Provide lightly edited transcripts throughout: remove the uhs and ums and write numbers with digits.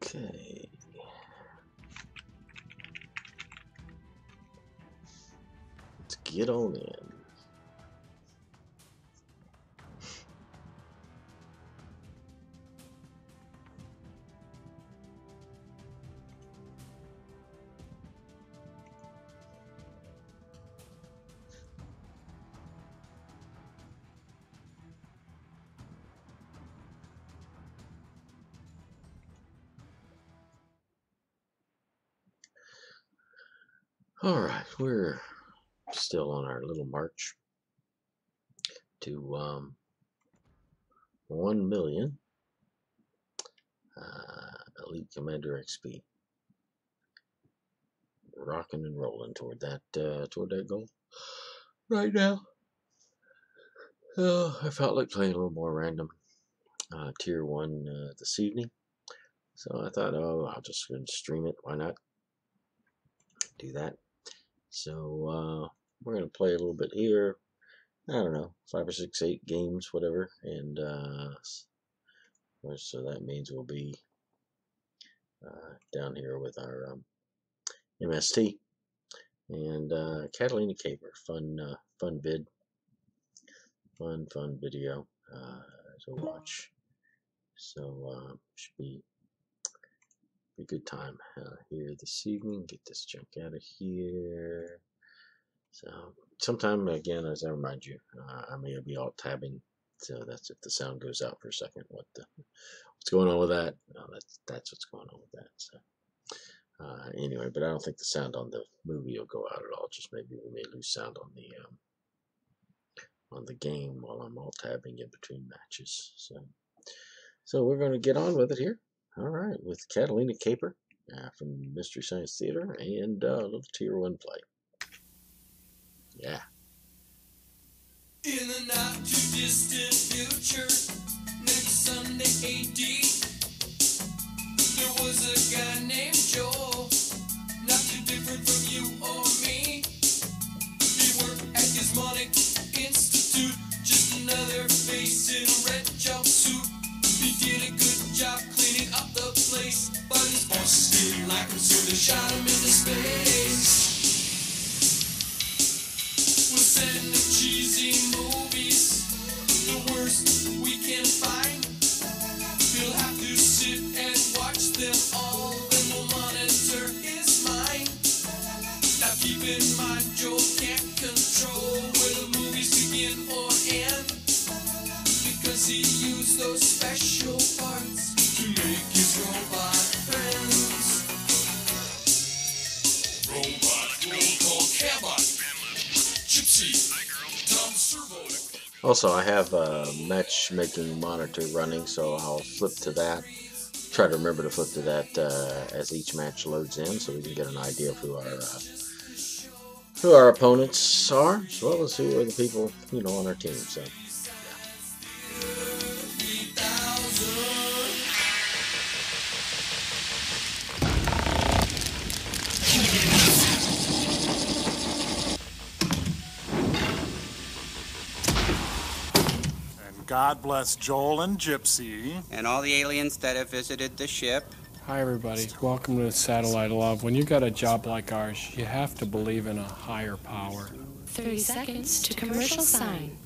Okay. Let's get on in. All right, we're still on our little march to 1 million Elite Commander XP. Rocking and rolling toward that goal right now. I felt like playing a little more random tier 1 this evening, so I thought, oh, I'll just stream it. Why not do that? So we're gonna play a little bit here. I don't know, 5 or 6, 8 games, whatever, and so that means we'll be down here with our MST and Catalina Caper. Fun vid, fun video to watch. So should be a good time here this evening. Get this junk out of here. So sometime again, as I remind you, I may be alt tabbing. So that's if the sound goes out for a second. What's going on with that? No, that's what's going on with that. So anyway, but I don't think the sound on the movie will go out at all. Just maybe we may lose sound on the game while I'm alt tabbing in between matches. So we're going to get on with it here. All right, with Catalina Caper from Mystery Science Theater and a little Tier 1 play. Yeah. In the not too distant future, next Sunday AD, there was a guy named Joel, not too different from you or me. He worked at Gizmonic Institute, just another face in a red jumpsuit. He did a good job cleaning up the place, but his bosses didn't like him, so they shot him into space. We'll send him cheesy movies, the worst we can find. He'll have to sit and watch them all, then we'll monitor his mind. Now keep in mind, Joel can't control where the movies begin or end, because he used those special parts to make his robot friends. Robot roll call Cabot, Gypsy, Tom Servo. Also, I have a matchmaking monitor running, so I'll flip to that. Try to remember to flip to that as each match loads in, so we can get an idea of who our opponents are, as well as who are the people on our team. So. God bless Joel and Gypsy. And all the aliens that have visited the ship. Hi, everybody. Welcome to Satellite of Love. When you got a job like ours, you have to believe in a higher power. 30 seconds to commercial sign.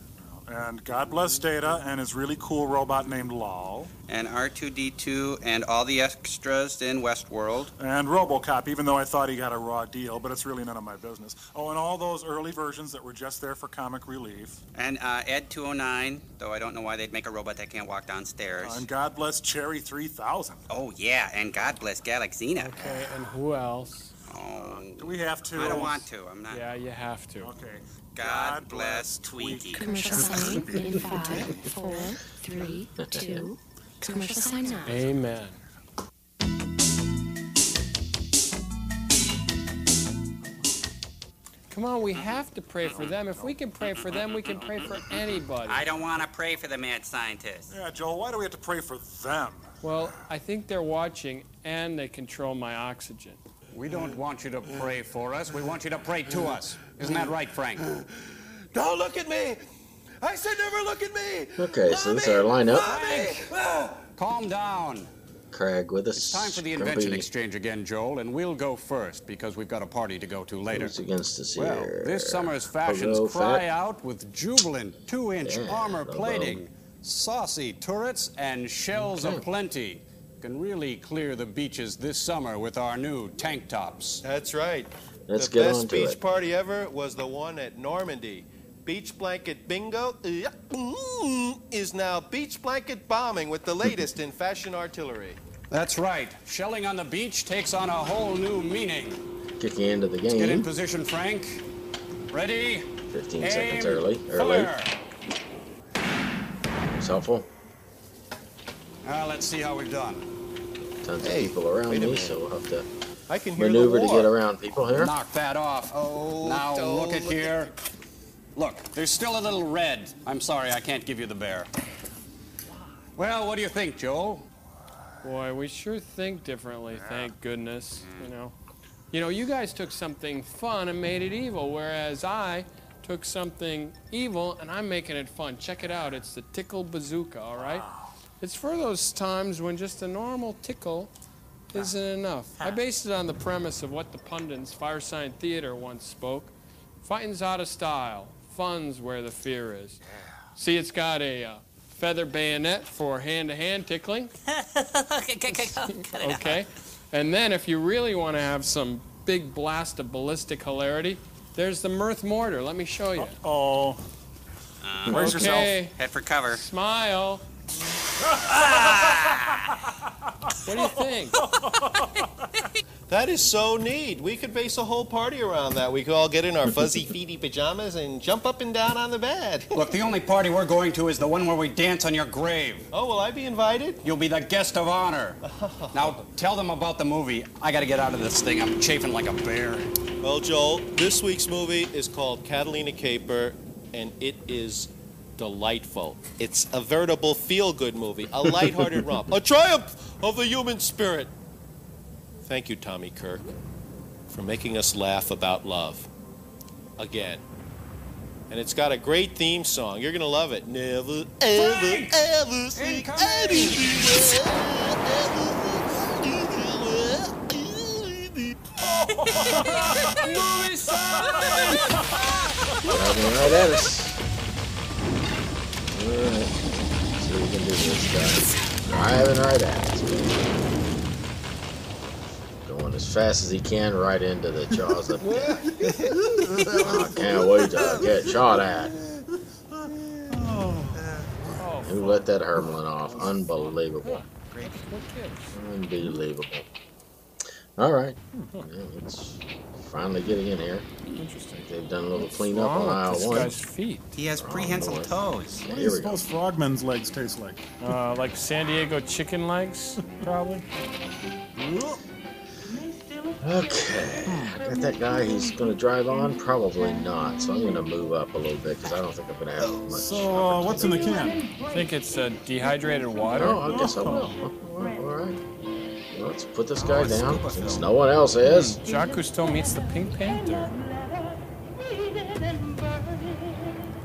And God bless Data and his really cool robot named Lal. And R2-D2 and all the extras in Westworld. And RoboCop, even though I thought he got a raw deal, but it's really none of my business. Oh, and all those early versions that were just there for comic relief. And Ed 209, though I don't know why they'd make a robot that can't walk downstairs. And God bless Cherry 3000. Oh, yeah, and God bless Galaxina. Okay, and who else? Oh, do we have to? I don't want to. I'm not. Yeah, you have to. Okay. God bless Tweaky. Commercial sign in 5, 4, 3, 2. Commercial sign now. Amen. Come on, we have to pray for them. If we can pray for them, we can pray for anybody. I don't want to pray for the mad scientists. Yeah, Joel, why do we have to pray for them? Well, I think they're watching, and they control my oxygen. We don't want you to pray for us. We want you to pray to us. Isn't that right, Frank? Don't look at me! I said never look at me! Okay, so this is our lineup. Calm down. Craig with us. It's time for the invention exchange again, Joel, and we'll go first because we've got a party to go to later. Who's against us Well, here? this summer's fashions Hello, cry Fat. out with jubilant 2-inch armor plating, saucy turrets, and shells aplenty. Can really clear the beaches this summer with our new tank tops. That's right. Let's the get best on to beach it. party ever was the one at Normandy. Beach blanket bingo is now beach blanket bombing with the latest in fashion artillery. That's right. Shelling on the beach takes on a whole new meaning. Kicking into the game. Get in position, Frank. Ready? 15 Aim, seconds early. fire. It's helpful. Let's see how we've done. Tons of people around wait a me, minute. so we'll have to I can hear maneuver the to war. get around people here. Knock that off. Oh, now don't look at look here. Look, there's still a little red. I'm sorry, I can't give you the bear. Well, what do you think, Joel? Boy, we sure think differently, thank goodness, You know, you guys took something fun and made it evil, whereas I took something evil and I'm making it fun. Check it out, it's the tickle bazooka, all right? It's for those times when just a normal tickle isn't enough. I based it on the premise of what the pundits Firesign Theater once spoke. Fighting's out of style. Fun's where the fear is. See, it's got a feather bayonet for hand-to-hand tickling. Okay. And then if you really want to have some big blast of ballistic hilarity, there's the Mirth Mortar. Let me show you. Oh. Where's yourself? Head for cover. Smile. What do you think? That is so neat. We could base a whole party around that. We could all get in our fuzzy, feety pajamas and jump up and down on the bed. Look, the only party we're going to is the one where we dance on your grave. Oh, will I be invited? You'll be the guest of honor. Now, tell them about the movie. I gotta get out of this thing. I'm chafing like a bear. Well, Joel, this week's movie is called Catalina Caper, and it is delightful. It's a veritable feel-good movie, a lighthearted romp, a triumph of the human spirit. Thank you, Tommy Kirk, for making us laugh about love. Again. And it's got a great theme song. You're going to love it. Never, ever, ever sing anything. Movie song! Driving right at us. Alright. See what we can do with this guy. Driving right at us. Going as fast as he can right into the jaws of death. I can't wait to get shot at. Who let that Hermelin off? Unbelievable. Unbelievable. Alright. Yeah, let's finally get in here. Interesting. They've done a little cleanup on aisle this 1. guy's feet. He has prehensile toes. What do Here you we go. suppose frogmen's legs taste like? Like San Diego chicken legs, probably. Okay, I got that guy. He's going to drive on? Probably not. So I'm going to move up a little bit because I don't think I'm going to have much. So, what's in the can? I think it's dehydrated water. Oh, I guess I will. All right. Well, let's put this guy down since no one else is. Jacques Cousteau meets the Pink Panther.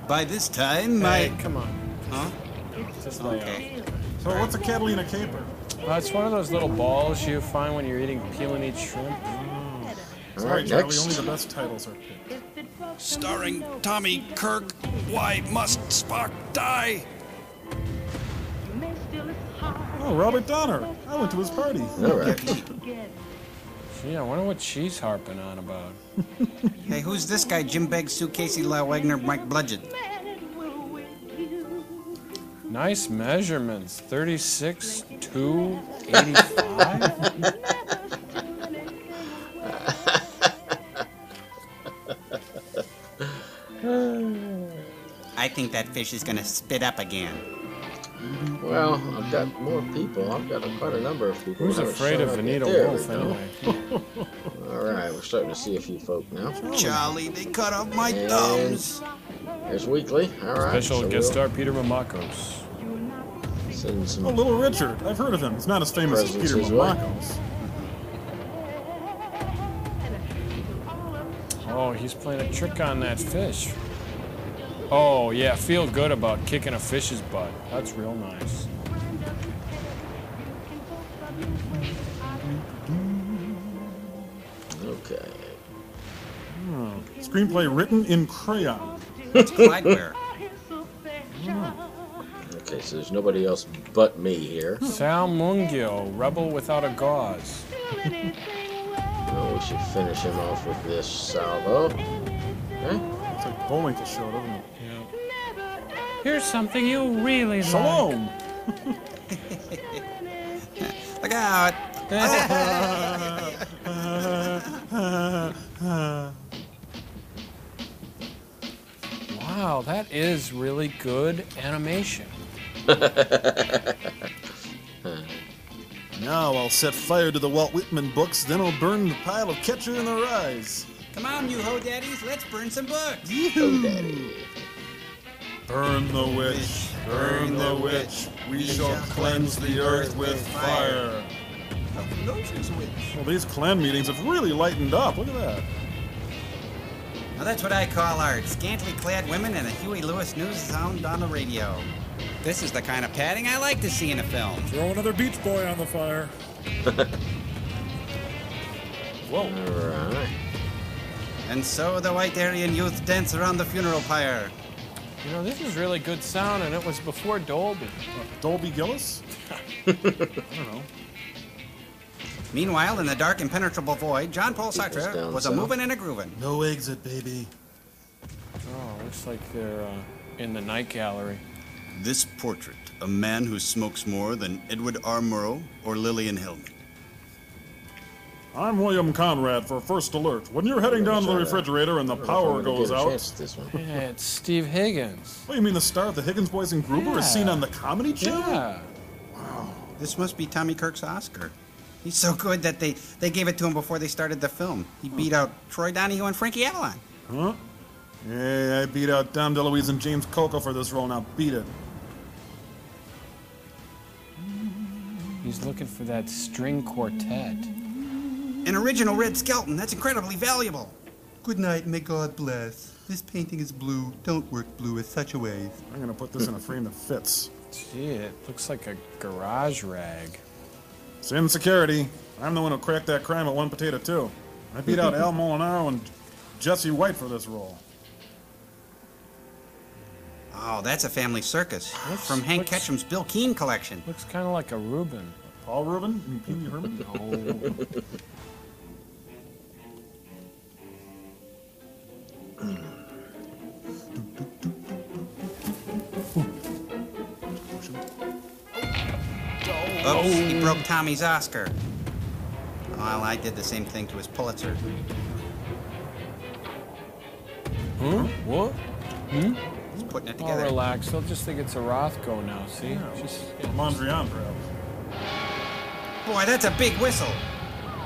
By this time, Hey, come on. Huh? Just lay Okay. So, what's a Catalina Caper? It's one of those little balls you find when you're eating peel and eat shrimp. All Sorry, right, Charlie, next. only the best titles are picked. Starring Tommy Kirk. Why must Spock die? Oh, Robert Donner. I went to his party. All right. Gee, I wonder what she's harping on about. Hey, who's this guy? Jim Beggs, Sue Casey, Lyle Wagner, Mike Bludgeon. Nice measurements. 36 to 85. I think that fish is gonna spit up again. Well, I've got more people. I've got quite a number of people. Who's who haven't afraid of shown up yet. Vanita There we Wolf go. anyway? All right, we're starting to see a few folk now. Charlie, they cut off my And thumbs. there's Weekly. All right. Special so guest we'll star Peter Mamakos. send some. Oh, Little Richard. I've heard of him. He's not as famous as Presents Peter his way. Mamakos. Oh, he's playing a trick on that fish. Oh, yeah, feel good about kicking a fish's butt. That's real nice. Okay. Screenplay written in crayon. It's Clydeware. Okay, so there's nobody else but me here. Sal Mungio, Rebel Without a Gauze. Well, we should finish him off with this salvo. Okay. It's like Bullwinkle show, doesn't it? Here's something you really like. Shalom! Look out. Wow, that is really good animation. Now I'll set fire to the Walt Whitman books, then I'll burn the pile of Catcher in the Rye's. Come on, you ho daddies, let's burn some books. Oh, Daddy. Burn the witch, burn the witch, we shall cleanse the earth with fire. Well, these clan meetings have really lightened up. Look at that. Now that's what I call our scantily clad women and a Huey Lewis news sound on the radio. This is the kind of padding I like to see in a film. Throw another Beach Boy on the fire. Whoa. All right. And so the white Aryan youth dance around the funeral pyre. You know, this is really good sound, and it was before Dolby. Dolby Gillis? I don't know. Meanwhile, in the dark, impenetrable void, John Paul Sartre down was a south. moving and a grooving. No exit, baby. Oh, looks like they're in the night gallery. This portrait, a man who smokes more than Edward R. Murrow or Lillian Hellman. I'm William Conrad for First Alert. When you're heading down to the refrigerator and the power goes out... This one. Yeah, it's Steve Higgins. What, you mean the star of the Higgins Boys and Gruber is seen on the Comedy Channel? Yeah. This must be Tommy Kirk's Oscar. He's so good that they gave it to him before they started the film. He beat out Troy Donahue and Frankie Avalon. Huh? Yeah, I beat out Dom DeLuise and James Coco for this role. Now beat it. He's looking for that string quartet. An original red skeleton. That's incredibly valuable. Good night, may God bless. This painting is blue. Don't work blue with such a wave. I'm gonna put this in a frame that fits. Gee, it looks like a garage rag. It's in security. I'm the one who cracked that crime at One Potato, too. I beat out Al Molinaro and Jesse White for this role. Oh, that's a family circus. From Hank Ketchum's Bill Keane collection. Looks kind of like a Reuben. Paul Rubin? You mean Pee Wee Herman? No. Oops, he broke Tommy's Oscar. Well, I did the same thing to his Pulitzer. Huh? What? He's putting it Oh, together. relax. They'll just think it's a Rothko now, see? Just, Mondrian, perhaps. Boy, that's a big whistle.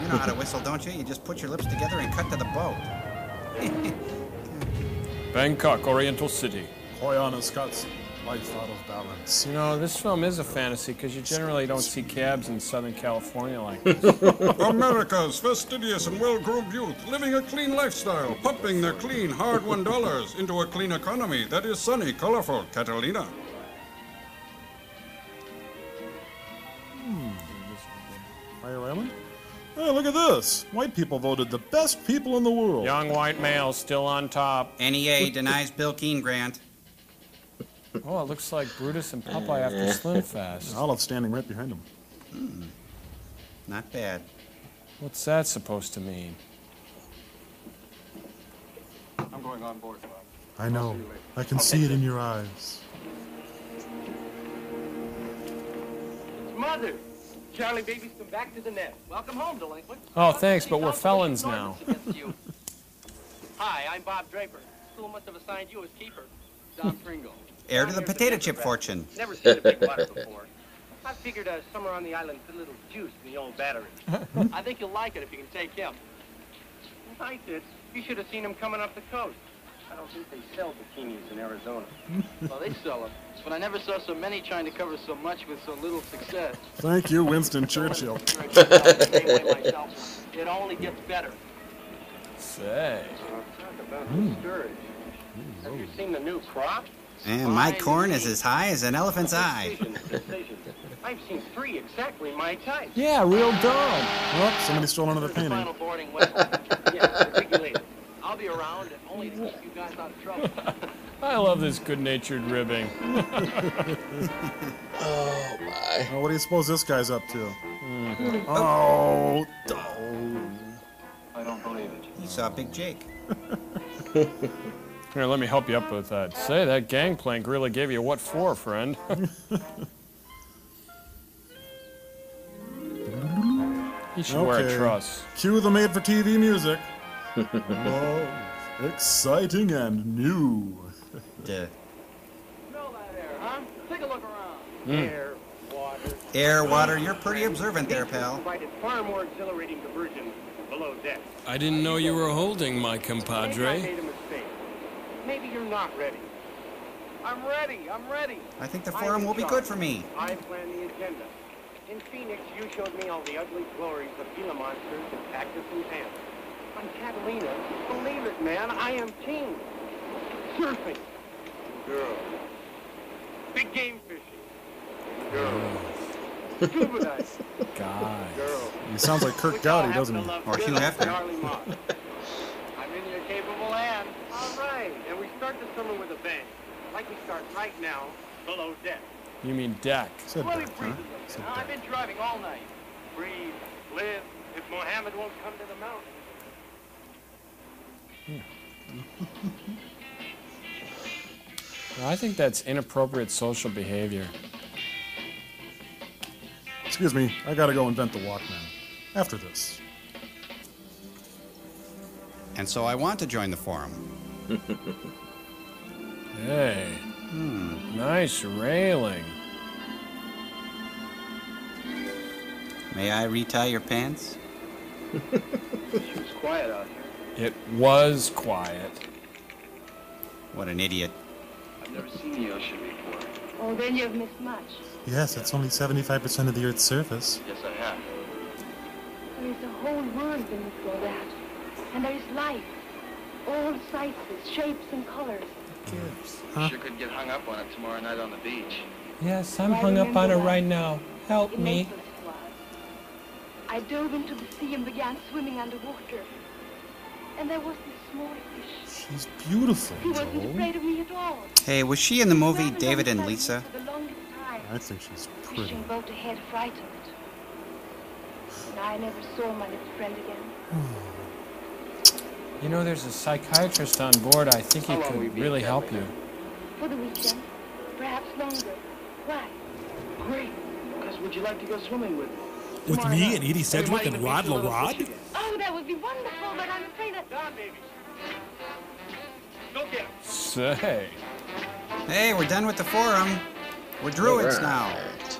You know how to whistle, don't you? You just put your lips together and cut to the boat. Bangkok, Oriental City. Hoyana Scott's life out of balance. You know, this film is a fantasy because you generally don't see cabs in Southern California like this. America's fastidious and well-groomed youth living a clean lifestyle, pumping their clean, hard-won dollars into a clean economy that is sunny, colorful Catalina. Fire Island? Hey, look at this. White people voted the best people in the world. Young white male still on top. NEA denies Bill Keane grant. Oh, it looks like Brutus and Popeye after Slimfast. Olive standing right behind him. Not bad. What's that supposed to mean? I'm going on board, Bob. I know. I can see it in your eyes. Mother! Charlie baby's come back to the nest. Welcome home, delinquent. Oh, thanks, but we're felons now. Hi, I'm Bob Draper. School must have assigned you as keeper. Don Pringle. Heir to the potato chip fortune. Never seen a big water before. I figured a summer on the island with a little juice in the old battery. I think you'll like it if you can take him. I did. You should have seen him coming up the coast. I don't think they sell bikinis in Arizona. Well, they sell them, but I never saw so many trying to cover so much with so little success. Thank you, Winston Churchill. It only gets better. Say. Talk about discouraged. Have you seen the new crop? And my corn is as high as an elephant's eye. I've seen 3 exactly my type. Yeah, real dumb. Oh, somebody stole another painting. Final boarding well. Yeah, see you later. I'll be around and only to keep you guys out of trouble. I love this good-natured ribbing. Oh my! Oh, what do you suppose this guy's up to? Oh, I don't believe it. He saw Big Jake. Here, let me help you up with that. Say, that gangplank really gave you what for, friend? You should wear a truss. Cue the made-for-TV music. Oh, exciting and new. Duh. Smell that air, huh? Take a look around. Air, water. Air, water, you're pretty observant there, pal. Provided far more exhilarating diversion below deck. I didn't know you were holding, my I made compadre. a mistake. Maybe you're not ready. I'm ready. I'm ready. I think the forum will be good for me. I plan the agenda. In Phoenix, you showed me all the ugly glories of Gila monsters and cactus and ants. On Catalina, believe it, man, I am king. Surfing. Girl. Big game fishing. Girl. Scuba dive. Guys. He sounds like Kirk Gowdy, doesn't he? Or Hugh Hefner. I'm in your capable hand. All right. And we start the summer with a bang. Like we start right now, below deck. You mean deck? Said Well, that, it huh? breezes up Said there. I've that. been driving all night. Breathe, live, if Mohammed won't come to the mountain. I think that's inappropriate social behavior. Excuse me, I gotta go invent the Walkman. After this. And so I want to join the forum. Hey. Nice railing. May I retie your pants? It's quiet out here. It was quiet. What an idiot. I've never seen the ocean before. Oh, then you've missed much. Yes, it's only 75% of the Earth's surface. Yes, I have. There is a whole world beneath all that. And there is life. All sizes, shapes, and colors. Huh? Sure could get hung up on it tomorrow night on the beach. Yes, I'm hung up on it right now. Help In me. Naples it was. I dove into the sea and began swimming underwater. And there was this small fish. She's beautiful, He wasn't Joel. afraid of me at all. Hey, was she in the movie Swam David and alongside me Lisa? for the longest time. I think she's pretty. Fishing boat ahead frightened. And I never saw my little friend again. You know, there's a psychiatrist on board. I think he How long will you could be really at help Catalina? you. For the weekend. Perhaps longer. Why? Great. Because would you like to go swimming with me? With Tomorrow me night. and Edie Sedgwick and Rod LaRod? Oh, that would be wonderful, but I'm afraid that... Down, baby. Go get him. Say. Hey, we're done with the forum. We're druids now. Alright.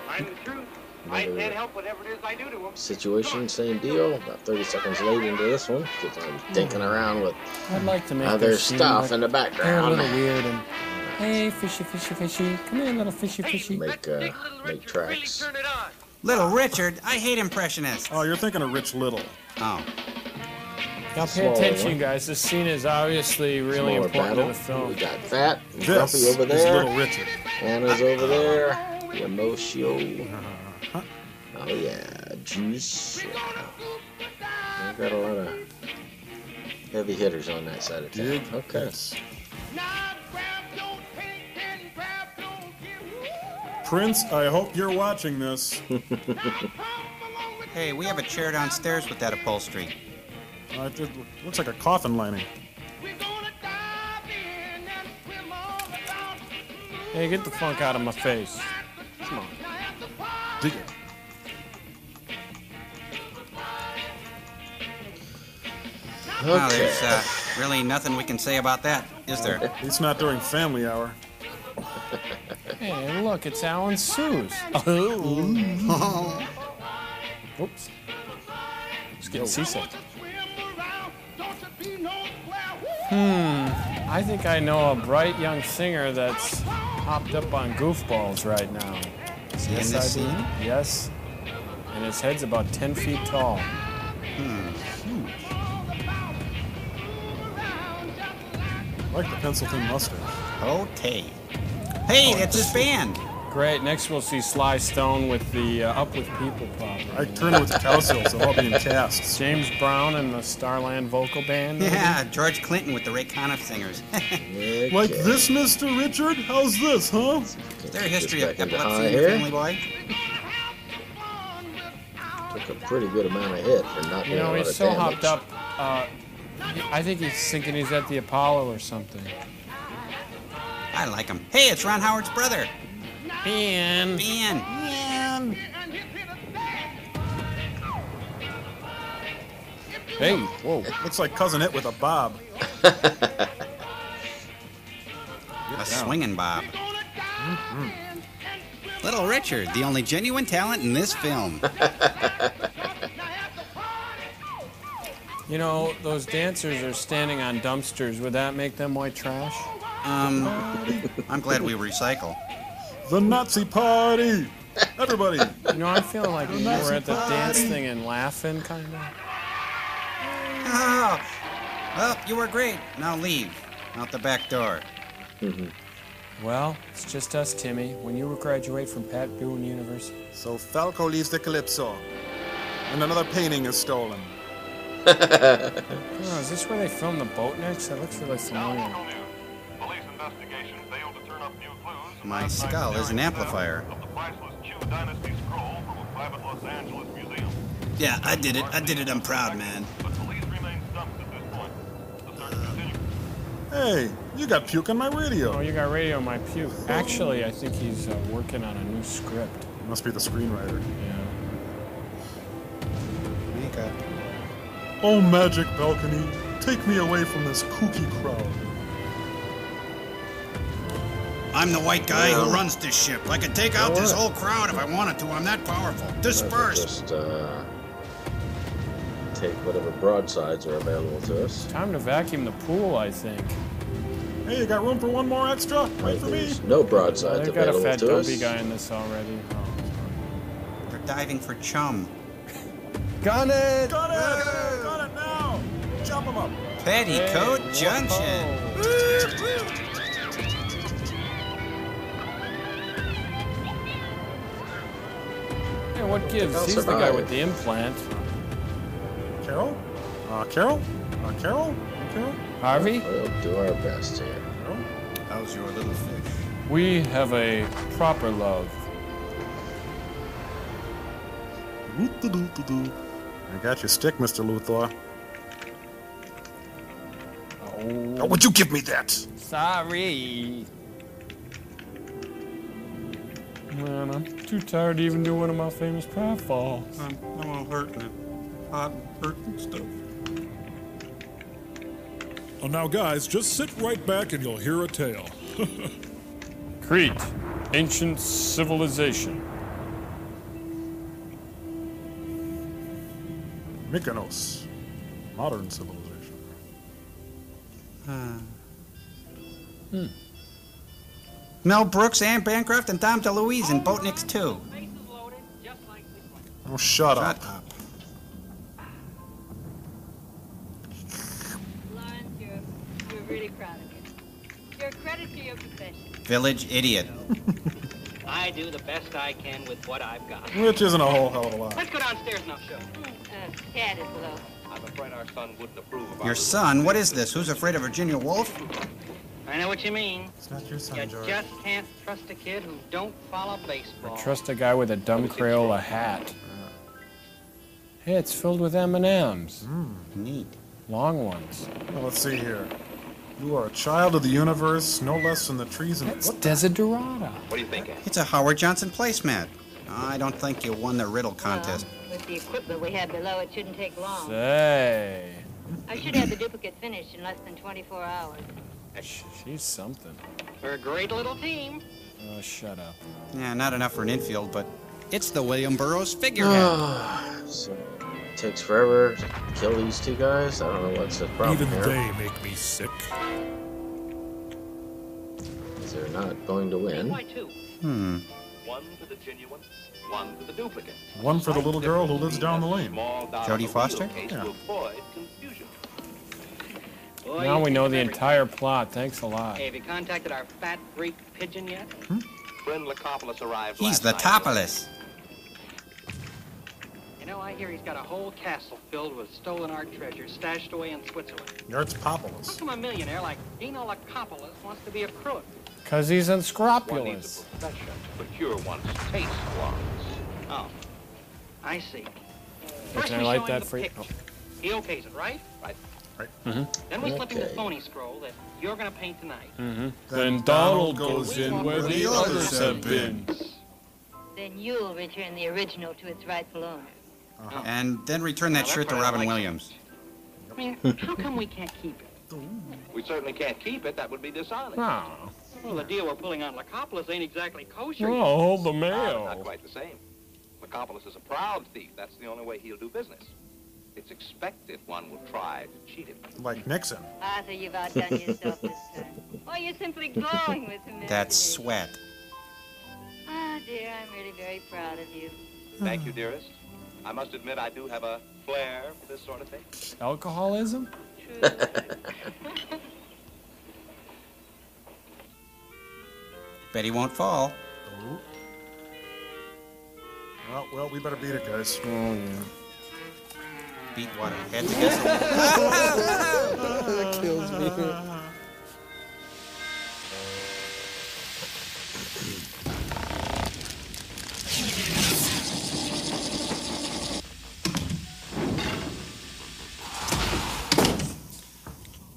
I'm the truth. I can't help whatever it is I do to him. Situation, same deal. About 30 seconds late into this one because I'm dinking around with I'd like to make other this seem stuff like in the they're a background. little weird and... Hey, fishy, fishy, fishy. Come here, little fishy, fishy. Make tracks. Turn it on. Little Richard, I hate impressionists. Oh, you're thinking of Rich Little. Oh. Now pay Smaller attention, one. guys. This scene is obviously really Smaller important battle. to the film. We got Fat, and This Grumpy over is there. Little Richard. Anna's over there. The Emocio. Oh yeah, Juice. We've got a lot of heavy hitters on that side of town. Big Okay. hits. Prince, I hope you're watching this. Hey, we have a chair downstairs with that upholstery. It looks like a coffin lining. Hey, get the funk out of my face. Come on. Dig it. Well, Okay. there's really nothing we can say about that, is there? At least not during family hour. Hey, look, it's Alan Sue's. Oops. Just getting seasick. I think I know a bright young singer that's hopped up on goofballs right now. Is he in this I scene? do. Yes. And his head's about 10 feet tall. I like the pencil thin mustache. Okay. Hey, that's his band. Great. Next we'll see Sly Stone with the Up With People problem. I turn it with the cow sills, they'll all be in casts. James Brown and the Starland Vocal Band. maybe? Yeah, George Clinton with the Ray Conniff singers. Okay. Like this, Mr. Richard? How's this, huh? Is there a history of Get back into epilepsy high in your here. family, boy? Took a pretty good amount of hit for not You doing a know, lot he's of so damage. hopped up. I think he's thinking he's at the Apollo or something. I like him. Hey, it's Ron Howard's brother. Ben. Ben. Hey. Whoa, looks like Cousin It with a bob. A swinging Bob. Little Richard, the only genuine talent in this film. You know, those dancers are standing on dumpsters. Would that make them white trash? I'm glad we recycle. The Nazi party! Everybody! You know, I'm feeling like we Nazi were at the dance party. thing and laughing, kind of. Oh, well, you were great. Now leave. Out the back door. Well, it's just us, Timmy. When you graduate from Pat Boone University. So Falco leaves the Calypso, and another painting is stolen. Oh, is this where they filmed the boat next? That looks really familiar. Police investigation failed to turn up new clues. My skull is an amplifier. Of the priceless Chu Dynasty scroll from a private Los Angeles museum. Yeah, I did it. I did it. I'm proud, man. But police remain stumped at this point. The search continues. Hey, you got puke on my radio. Oh, you got radio on my puke. Actually, I think he's working on a new script. Must be the screenwriter. Yeah. Mika. Oh, magic balcony, take me away from this kooky crowd. I'm the white guy who runs this ship. I could take out this whole crowd if I wanted to. I'm that powerful. Disperse. Just take whatever broadsides are available to us. Time to vacuum the pool, I think. Hey, you got room for one more extra? Wait for me. There's no broadsides They've got a available fat to us. dopey guy in this already. They're diving for chum. Got it! Got it! Got it now! Jump him up! Petticoat Junction. Hey, what gives? I'll He's the guy survive. with the implant. Carol? Carol? Carol? Carol? Harvey? We'll do our best here. Carol? How's your little fish? We have a proper love. I got your stick, Mr. Luthor. Oh. Oh, would you give me that? Sorry. Man, I'm too tired to even do one of my famous pratfalls. I'm all hurting it. Hot and hurting stuff. Oh, now, guys, just sit right back and you'll hear a tale. Crete, ancient civilization. Mykonos, modern civilization. Mel Brooks, Anne Bancroft, and Tom DeLuise in Boatniks 2. Oh, shut up. Shut up. Lawrence, you're really proud of you. You're a credit to your profession. Village idiot. I do the best I can with what I've got. Which isn't a whole hell of a lot. Let's go downstairs and I'll show you. Cat is low. I'm afraid our son wouldn't approve of Your son? What is this? Who's afraid of Virginia Woolf? I know what you mean. It's not your son, You George. just can't trust a kid who don't follow baseball. Trust a guy with a dumb Crayola hat. Hey, it's filled with M&Ms. Neat. Long ones. Well, let's see here. You are a child of the universe, no less than the trees and... It's Desiderata. What do you think, Ed? It's a Howard Johnson placemat. I don't think you won the riddle contest. With the equipment we have below, it shouldn't take long. Say. I should have the duplicate finished in less than 24 hours. She's something. We're a great little team. Oh, shut up. Yeah, not enough for an infield, but it's the William Burroughs figurehead. So it takes forever to kill these two guys. I don't know what's the problem Even here. they make me sick. They're not going to win. Why two? Hmm. One for the genuine, one for the duplicate. One for the little girl who lives down the lane. Jodie Foster? Yeah. Boy, Now you we know think the of everything. entire plot. Thanks a lot. Hey, have you contacted our fat Greek pigeon yet? Friend Lycopolis arrived He's last the night. Topolis. You know, I hear he's got a whole castle filled with stolen art treasures stashed away in Switzerland. Yards How Populus. come a millionaire like Dino Lycopolis wants to be a crook? Because he's One unscrupulous. needs a profession to procure one's taste, Lawrence. Oh, I see. Hey, First can I we light show him that the for you? picture. He okays it, right? Right. Then we slip him the Okay. phony scroll that you're going to paint tonight. Then Donald goes in where the others have been. Then you'll return the original to its rightful owner. And then return that Now, shirt to that's what I Robin like. Williams. I mean, how come we can't keep it? We certainly can't keep it. That would be dishonest. Oh, Well, the deal we're pulling on Lycopolis ain't exactly kosher. oh hold the Not mail. quite the same. Lycopolis is a proud thief. That's the only way he'll do business. It's expected one will try to cheat him. Like Nixon. Arthur, you've outdone yourself this time. Oh, you're simply glowing with imagination. That sweat. Ah, dear, I'm really very proud of you. Thank you, dearest. I must admit I do have a flair for this sort of thing. Bet he won't fall. Well, we better beat it, guys. Oh, yeah. Beat what? Heads against the wall. That kills me.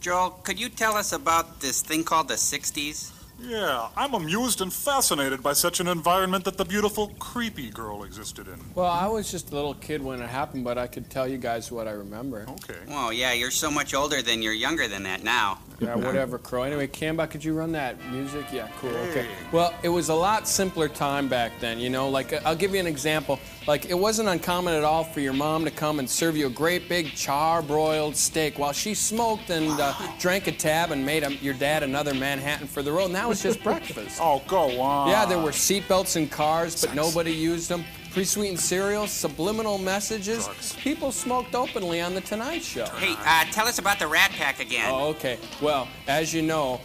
Joel, could you tell us about this thing called the 60s? Yeah, I'm amused and fascinated by such an environment that the beautiful, creepy girl existed in. Well, I was just a little kid when it happened, but I could tell you guys what I remember. Okay. Well, yeah, you're so much older than you're younger than that now. Yeah, whatever, Crow. Anyway, Camba, could you run that music? Yeah, cool, okay. Well, it was a lot simpler time back then, you know? Like, I'll give you an example. Like, it wasn't uncommon at all for your mom to come and serve you a great big char-broiled steak while she smoked and drank a tab and made your dad another Manhattan for the road, and that was just breakfast. Oh, go on. Yeah, there were seatbelts in cars, but nobody used them. Pre-sweetened cereals, subliminal messages. Drugs. People smoked openly on The Tonight Show. Hey, tell us about the Rat Pack again. Oh, okay. Well, as you know,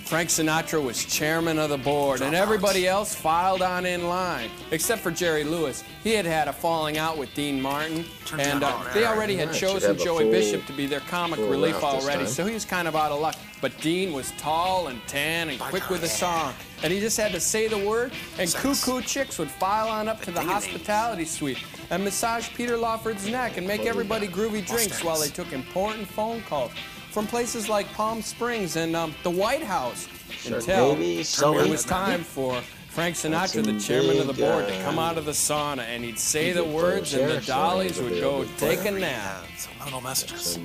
Frank Sinatra was chairman of the board, and everybody else filed on in line, except for Jerry Lewis. He had had a falling out with Dean Martin, and they already had chosen Joey Bishop to be their comic relief already, so he was kind of out of luck. But Dean was tall and tan and quick with a song, and he just had to say the word, and cuckoo chicks would file on up to the hospitality suite and massage Peter Lawford's neck and make everybody groovy drinks while they took important phone calls from places like Palm Springs and the White House until it was time for Frank Sinatra, the chairman of the board, to come out of the sauna, and he'd say the words, and the dollies would go take a nap. Subliminal messages.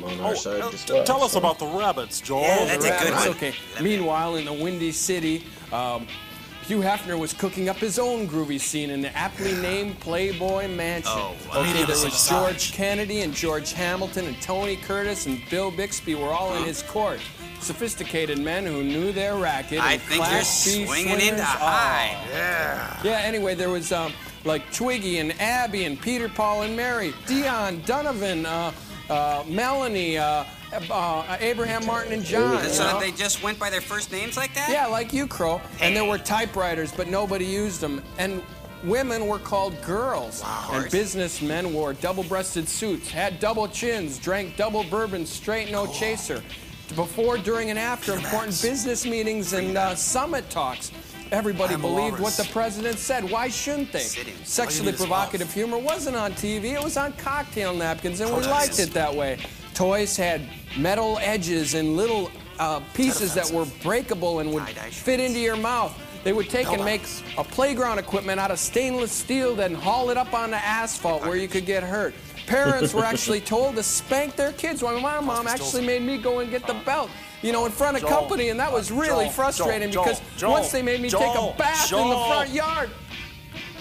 Tell us about the rabbits, Joel. Yeah, that's a good one. Okay. Meanwhile, in the Windy City, Hugh Hefner was cooking up his own groovy scene in the aptly named Playboy Mansion. Okay, there was George Kennedy and George Hamilton and Tony Curtis and Bill Bixby were all in his court. Sophisticated men who knew their racket. I and think you're Class B swinging swingers. into high. Yeah. Yeah, anyway, there was like Twiggy and Abby and Peter, Paul and Mary, Dion, Donovan, Melanie, Abraham, Martin, and John. So that they just went by their first names like that? Yeah, like you, Crow. And there were typewriters, but nobody used them. And women were called girls. Wow. And businessmen wore double-breasted suits, had double chins, drank double bourbon, straight no chaser. Before, during, and after important business meetings and summit talks. Everybody believed what the president said. Why shouldn't they? Sexually provocative humor wasn't on TV. It was on cocktail napkins, and we liked it that way. Toys had metal edges and little pieces that were breakable and would fit into your mouth. They would take and make a playground equipment out of stainless steel, then haul it up on the asphalt where you could get hurt. Parents were actually told to spank their kids. Well, my mom actually made me go and get the belt, you know, in front of company, and that was really frustrating because once they made me take a bath in the front yard.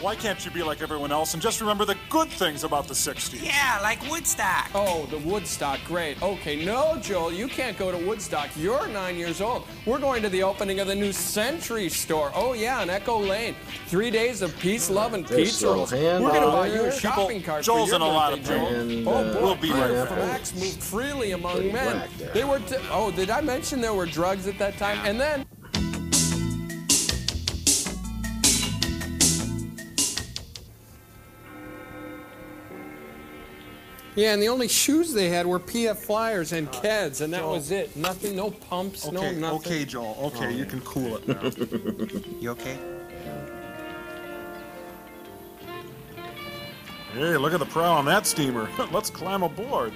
Why can't you be like everyone else and just remember the good things about the 60s? Yeah, like Woodstock. Oh, the Woodstock, great. Okay, no, Joel, you can't go to Woodstock. You're 9 years old. We're going to the opening of the new Century store. Oh, yeah, on Echo Lane. 3 days of peace, love, and pizza rolls. We're going to buy you a shopping cart Joel's for your in a lot of birthday, Joel. pain. Oh, boy, We'll be right after. facts moved freely among men. They were, oh, did I mention there were drugs at that time? And then... Yeah, and the only shoes they had were PF Flyers and Keds, and that was it. Nothing, no pumps, no nothing. Okay, Joel. Okay, you can cool it now. You okay? Hey, look at the prow on that steamer. Let's climb aboard.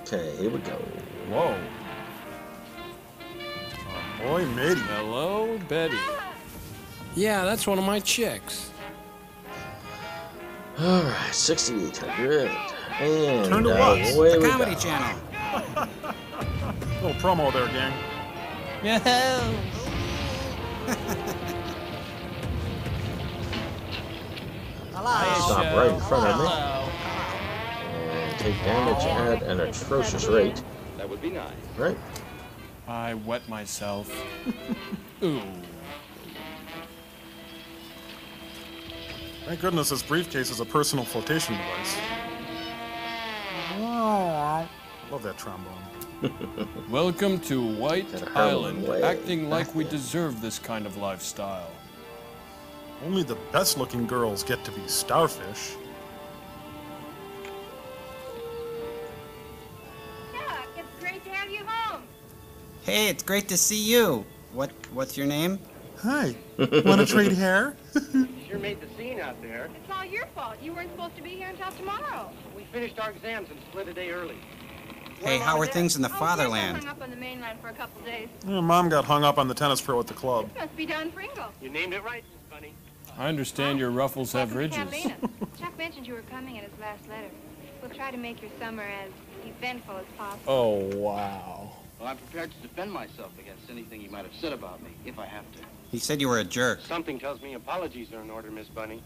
Okay, here we go. Whoa. Boy, matey. Hello, Betty. Yeah, that's one of my chicks. All right, 6,800. And Turn to what? away The we Comedy go. Channel. Little promo there, gang. Stop right in front of me. And take damage at an atrocious rate. That would be nice. Right? I wet myself. Ooh. Thank goodness this briefcase is a personal flotation device. Love that trombone. Welcome to White Gotta hurl Island, away. acting like we deserve this kind of lifestyle. Only the best-looking girls get to be starfish. Chuck, it's great to have you home. Hey, it's great to see you. What's your name? Hi. Want to trade hair? You sure made the scene out there. It's all your fault. You weren't supposed to be here until tomorrow. We finished our exams and split a day early. Hey, how are things in the Oh, fatherland? Chris hung up on the mainland for a couple days. Yeah, Mom got hung up on the tennis pro at the club. Must be Don Pringle. You named it right, Miss Bunny. I understand your ruffles have Welcome to ridges. Catalina. Chuck mentioned you were coming in his last letter. We'll try to make your summer as eventful as possible. Oh, wow. Well, I'm prepared to defend myself against anything you might have said about me, if I have to. He said you were a jerk. Something tells me apologies are in order, Miss Bunny.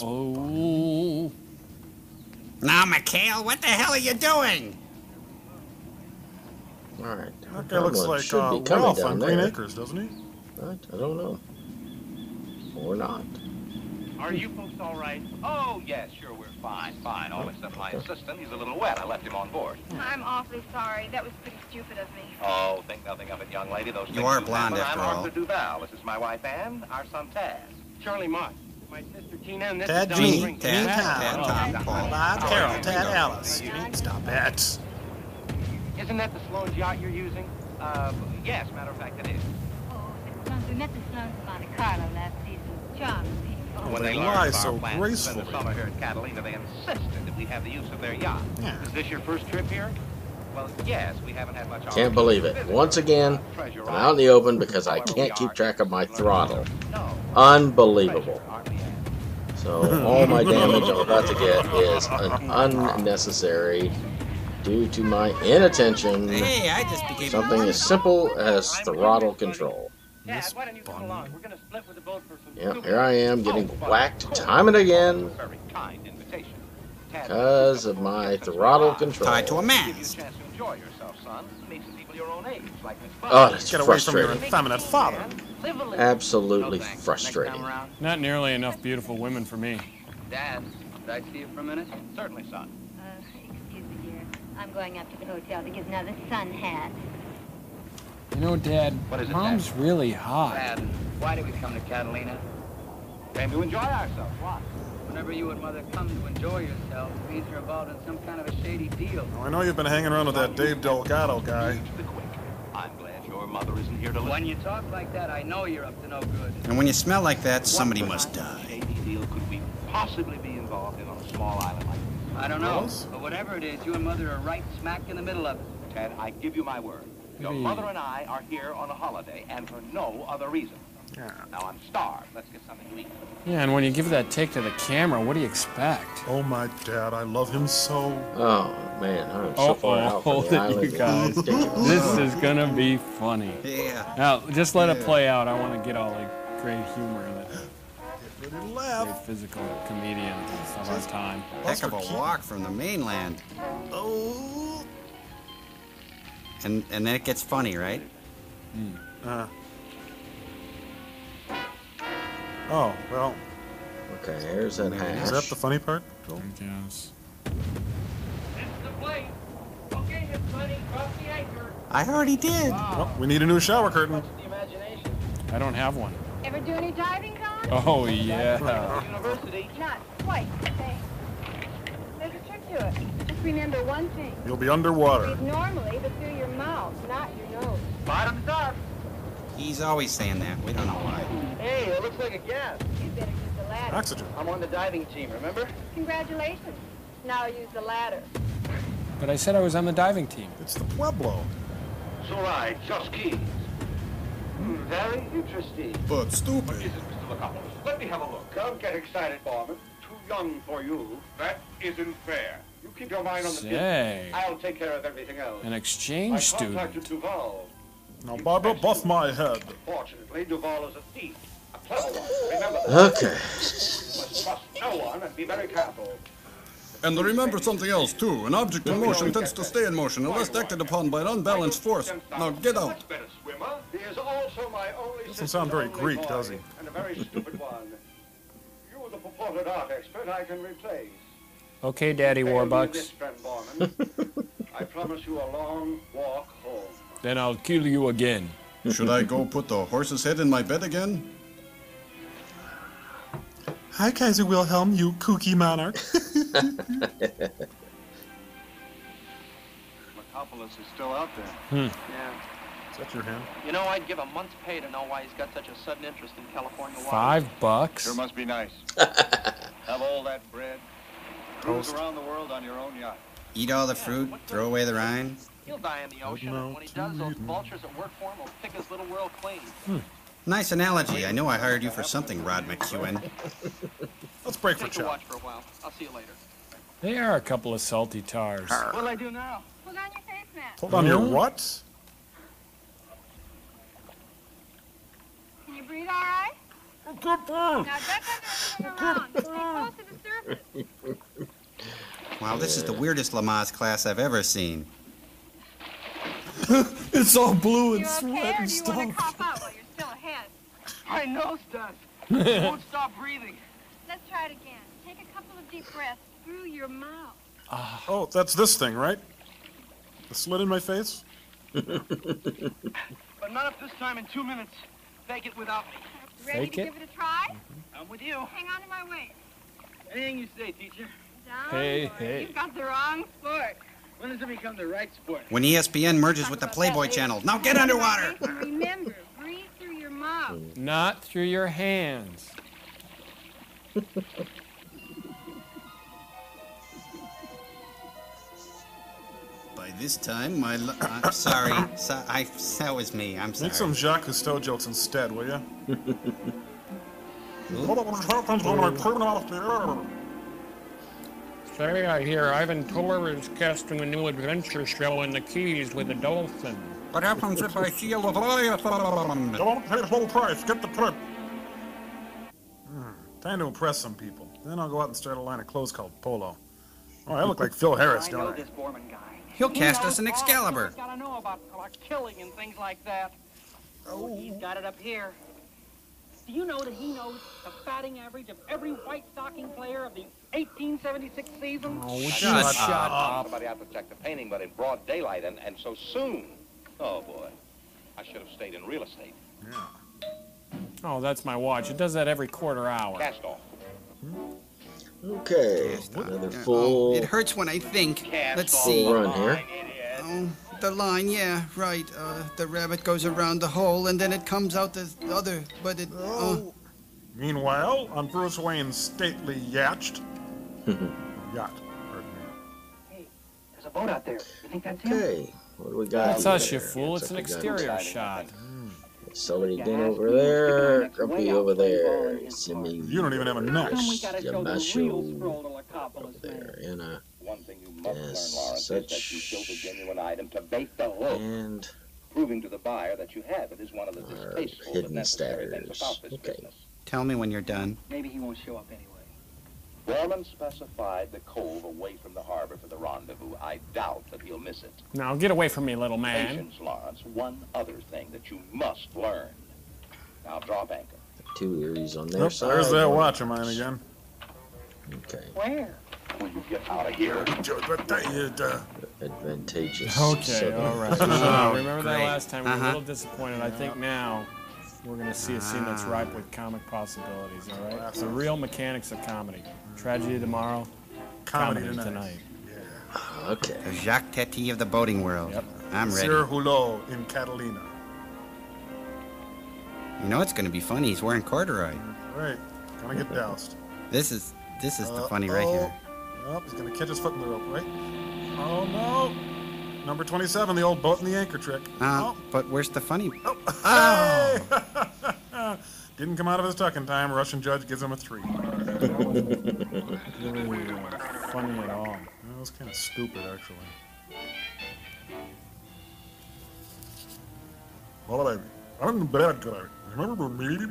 Oh. Now, Mikhail, what the hell are you doing? All right. That guy looks like should be coming Ralph down on Green there. Acres, doesn't he? Right? I don't know. Or not. Are you folks all right? Oh, yes, sure, we're fine, fine. All except my assistant. He's a little wet. I left him on board. I'm awfully sorry. That was pretty stupid of me. Oh, think nothing of it, young lady. Those You things are do blonde, happen. after I'm all. Arthur Duval. This is my wife, Anne, our son, Taz. Charlie Mott. My sister Tina and this Tad is Don Jean, Pringle. Tad Tom, Paul, Bob, Carol, Tad Pringle. Alice. Stop it. Isn't that the Sloan's yacht you're using? Yes, matter of fact, it is. Oh, we met the Sloans in Monte Carlo last season. Charming people. When they they learned lie of our so plans to spend gracefully. the summer here at Catalina, they insisted that we have the use of their yacht. Yeah. Is this your first trip here? Well, yes, we haven't had much Can't believe it. Once again, I'm out in the open because I can't keep track of my throttle. Unbelievable. So all my damage I'm about to get is unnecessary due to my inattention. Hey, I just became Something as simple as throttle control. Dad, why don't you come along? We're gonna split with the boat for some Yeah, here I am getting whacked time and again Very kind invitation. because of my throttle control. tied to a Give you a mast. chance to enjoy yourself, son. Meet some people your own age, like Miss Bunny. Oh, that's Get away from your frustrating. effeminate father. Absolutely No, thanks. frustrating. Next time around. Not nearly enough beautiful women for me. Dad, could I see you for a minute? Certainly, son. Excuse me, dear. I'm going up to the hotel to get another sun hat. You know, Dad, What is it, Mom's really hot. Dad, why did we come to Catalina? Came to enjoy ourselves. Why? Whenever you and Mother come to enjoy yourselves, it means you're involved in some kind of a shady deal. Now, I know you've been hanging around with that Dave Delgado guy. To the quick. I'm glad your mother isn't here to listen. When you talk like that, I know you're up to no good. And when you smell like that, somebody What must kind of die. shady deal could we possibly be involved in on a small island like this? I don't know, Yes? but whatever it is, you and Mother are right smack in the middle of it. Ted, I give you my word. Your Hey. mother and I are here on a holiday, and for no other reason. Yeah. Now I'm starved. Let's get something to eat. Yeah, and when you give that take to the camera, what do you expect? Oh my dad, I love him so. Oh man, I'm so far out from hold the it, island. you guys. Ridiculous. This is gonna be funny. Yeah. Now, just let it Yeah. play out. I want to get all the great humor that Ready to great laugh. physical comedian of our time. Heck of a walk from the mainland. Oh. And then it gets funny, right? Oh, well, Okay, here's that is hash. that the funny part? Cool. I guess. This is the plane. Okay, Miss Bunny, drop the anchor. I already did. Oh, we need a new shower curtain. The imagination. I don't have one. Ever do any diving, Con? Oh, yeah. University. Not quite. Say, there's a trick to it. Just remember one thing. You'll be underwater. Breathe normally, but through your mouth, not your nose. Bottoms up. He's always saying that. We don't know why. Hey, it looks like a gas. You better use the ladder. Oxygen. I'm on the diving team, remember? Congratulations. Now use the ladder. But I said I was on the diving team. It's the Pueblo. So right, just keys. Very interesting. But stupid. Is it, Mr. Lacopoulos? Let me have a look. Don't get excited, Barman. Too young for you. That isn't fair. You keep your mind on the Say. business. I'll take care of everything else. An I exchange contacted student. Duval. Now, Barbara, buff my head. Fortunately, Duval is a thief. A clever one. Remember that. Okay. You must trust no one and be very careful. And remember something else, too. An object in motion tends to stay in motion unless acted upon by an unbalanced force. Now get out. Much better swimmer. He is also my only Doesn't sound very only Greek, boy, does he? And a very stupid one. You, the purported art expert, I can replace. Okay, Daddy Warbucks. I promise you a long walk home. Then I'll kill you again. Should I go put the horse's head in my bed again? Hi, Kaiser Wilhelm, you kooky monarch. Metropolis is still out there. Hmm. Yeah. Is that your hand? You know, I'd give a month's pay to know why he's got such a sudden interest in California $5? Sure must be nice. Have all that bread. Cruise around the world on your own yacht. Eat all the fruit, throw away the rind. He'll die in the ocean, and when he does, those vultures that work for him will pick his little world clean. Nice analogy. I know I hired you for something, Rod McEwen. Let's break for Take a chow. watch for a while. I'll see you later. They are a couple of salty tars. What'll I do now? Hold on your face mask. Hold on your what? Can you breathe all right? Now duck under and swim around. Stay close to the surface. Wow, this is the weirdest Lamaze class I've ever seen. It's all blue and You okay, sweat or and do you want to stuff. cough out while you're still ahead? My nose does. I won't stop breathing. Let's try it again. Take a couple of deep breaths through your mouth. Oh, that's this thing, right? The slit in my face? But not up this time in 2 minutes. Fake it without me. Ready Fake to it? give it a try? I'm with you. Hang on to my waist. Anything you say, teacher. Down. Hey, boy. hey. You've got the wrong sport. When does it become the right sport? When ESPN merges with the Playboy channel. Now get underwater! Remember, breathe through your mouth. Not through your hands. By this time, my... I'm sorry. That was me. I'm sorry. Make some Jacques Cousteau jokes instead, will ya? Say, I hear Ivan Toller is casting a new adventure show in the Keys with a dolphin. What happens if I see a Leviathan? Don't pay full price, get the tip. Time to impress some people. Then I'll go out and start a line of clothes called Polo. Oh, I look like Phil Harris, I know don't I? this Borman guy. He'll He cast knows us in all Excalibur. he's gotta know about killing and things like that. Oh, he's got it up here. Do you know that he knows the batting average of every White Stocking player of the 1876 season? Oh, would Shut you shut up? Somebody out to check the painting, but in broad daylight and so soon. Oh, boy. I should have stayed in real estate. Oh, that's my watch. It does that every quarter hour. Cast off. Okay, another full. It hurts when I think. Let's full see. run here. Oh, the line, yeah, right. The rabbit goes around the hole and then it comes out the other, but it... Meanwhile, on Bruce Wayne's stately yacht. Yacht, pardon me. Hey, there's a boat out there. You think that's him? Okay, what do we got? That's us, you here? fool. Looks It's an like we got exterior shot. Sully Din over there, Grumpy over there, Simi. You don't even have a neck. Yamasho over there, Anna, One thing you must Yes, learn, Lawrence, is that you built a such. genuine item to bait the hook, And proving to the buyer that you have. It is one of the distasteful but hidden necessary things status. about this Okay. business. Tell me when you're done. Maybe he won't show up anyway. Borman specified the cove away from the harbor for the rendezvous. I doubt that he'll miss it. Now, get away from me, little man. Patience, Lawrence. One other thing that you must learn. Now drop anchor. two Eries on their Oh, side. there's that watch of mine again. Okay, Where? Will you get out of here? advantageous. Okay, southern all right. Oh, Remember that great. last time? We were a little disappointed. I think now we're going to see a scene that's ripe with comic possibilities, all right? The real mechanics of comedy. Tragedy tomorrow, Comedy comedy tonight. tonight. Okay. The Jacques Tati of the boating world. Yep. I'm ready. Sir Hulot in Catalina. You know it's going to be funny. He's wearing corduroy. Right, gonna get doused. This is the funny right here. Oh, he's gonna catch his foot in the rope, right? Oh no! Number 27, the old boat and the anchor trick. But where's the funny? Oh! Didn't come out of his tuck in time. Russian judge gives him a 3. That wasn't really funny at all. That was kind of stupid, actually. Well, I'm the bad guy. Remember me?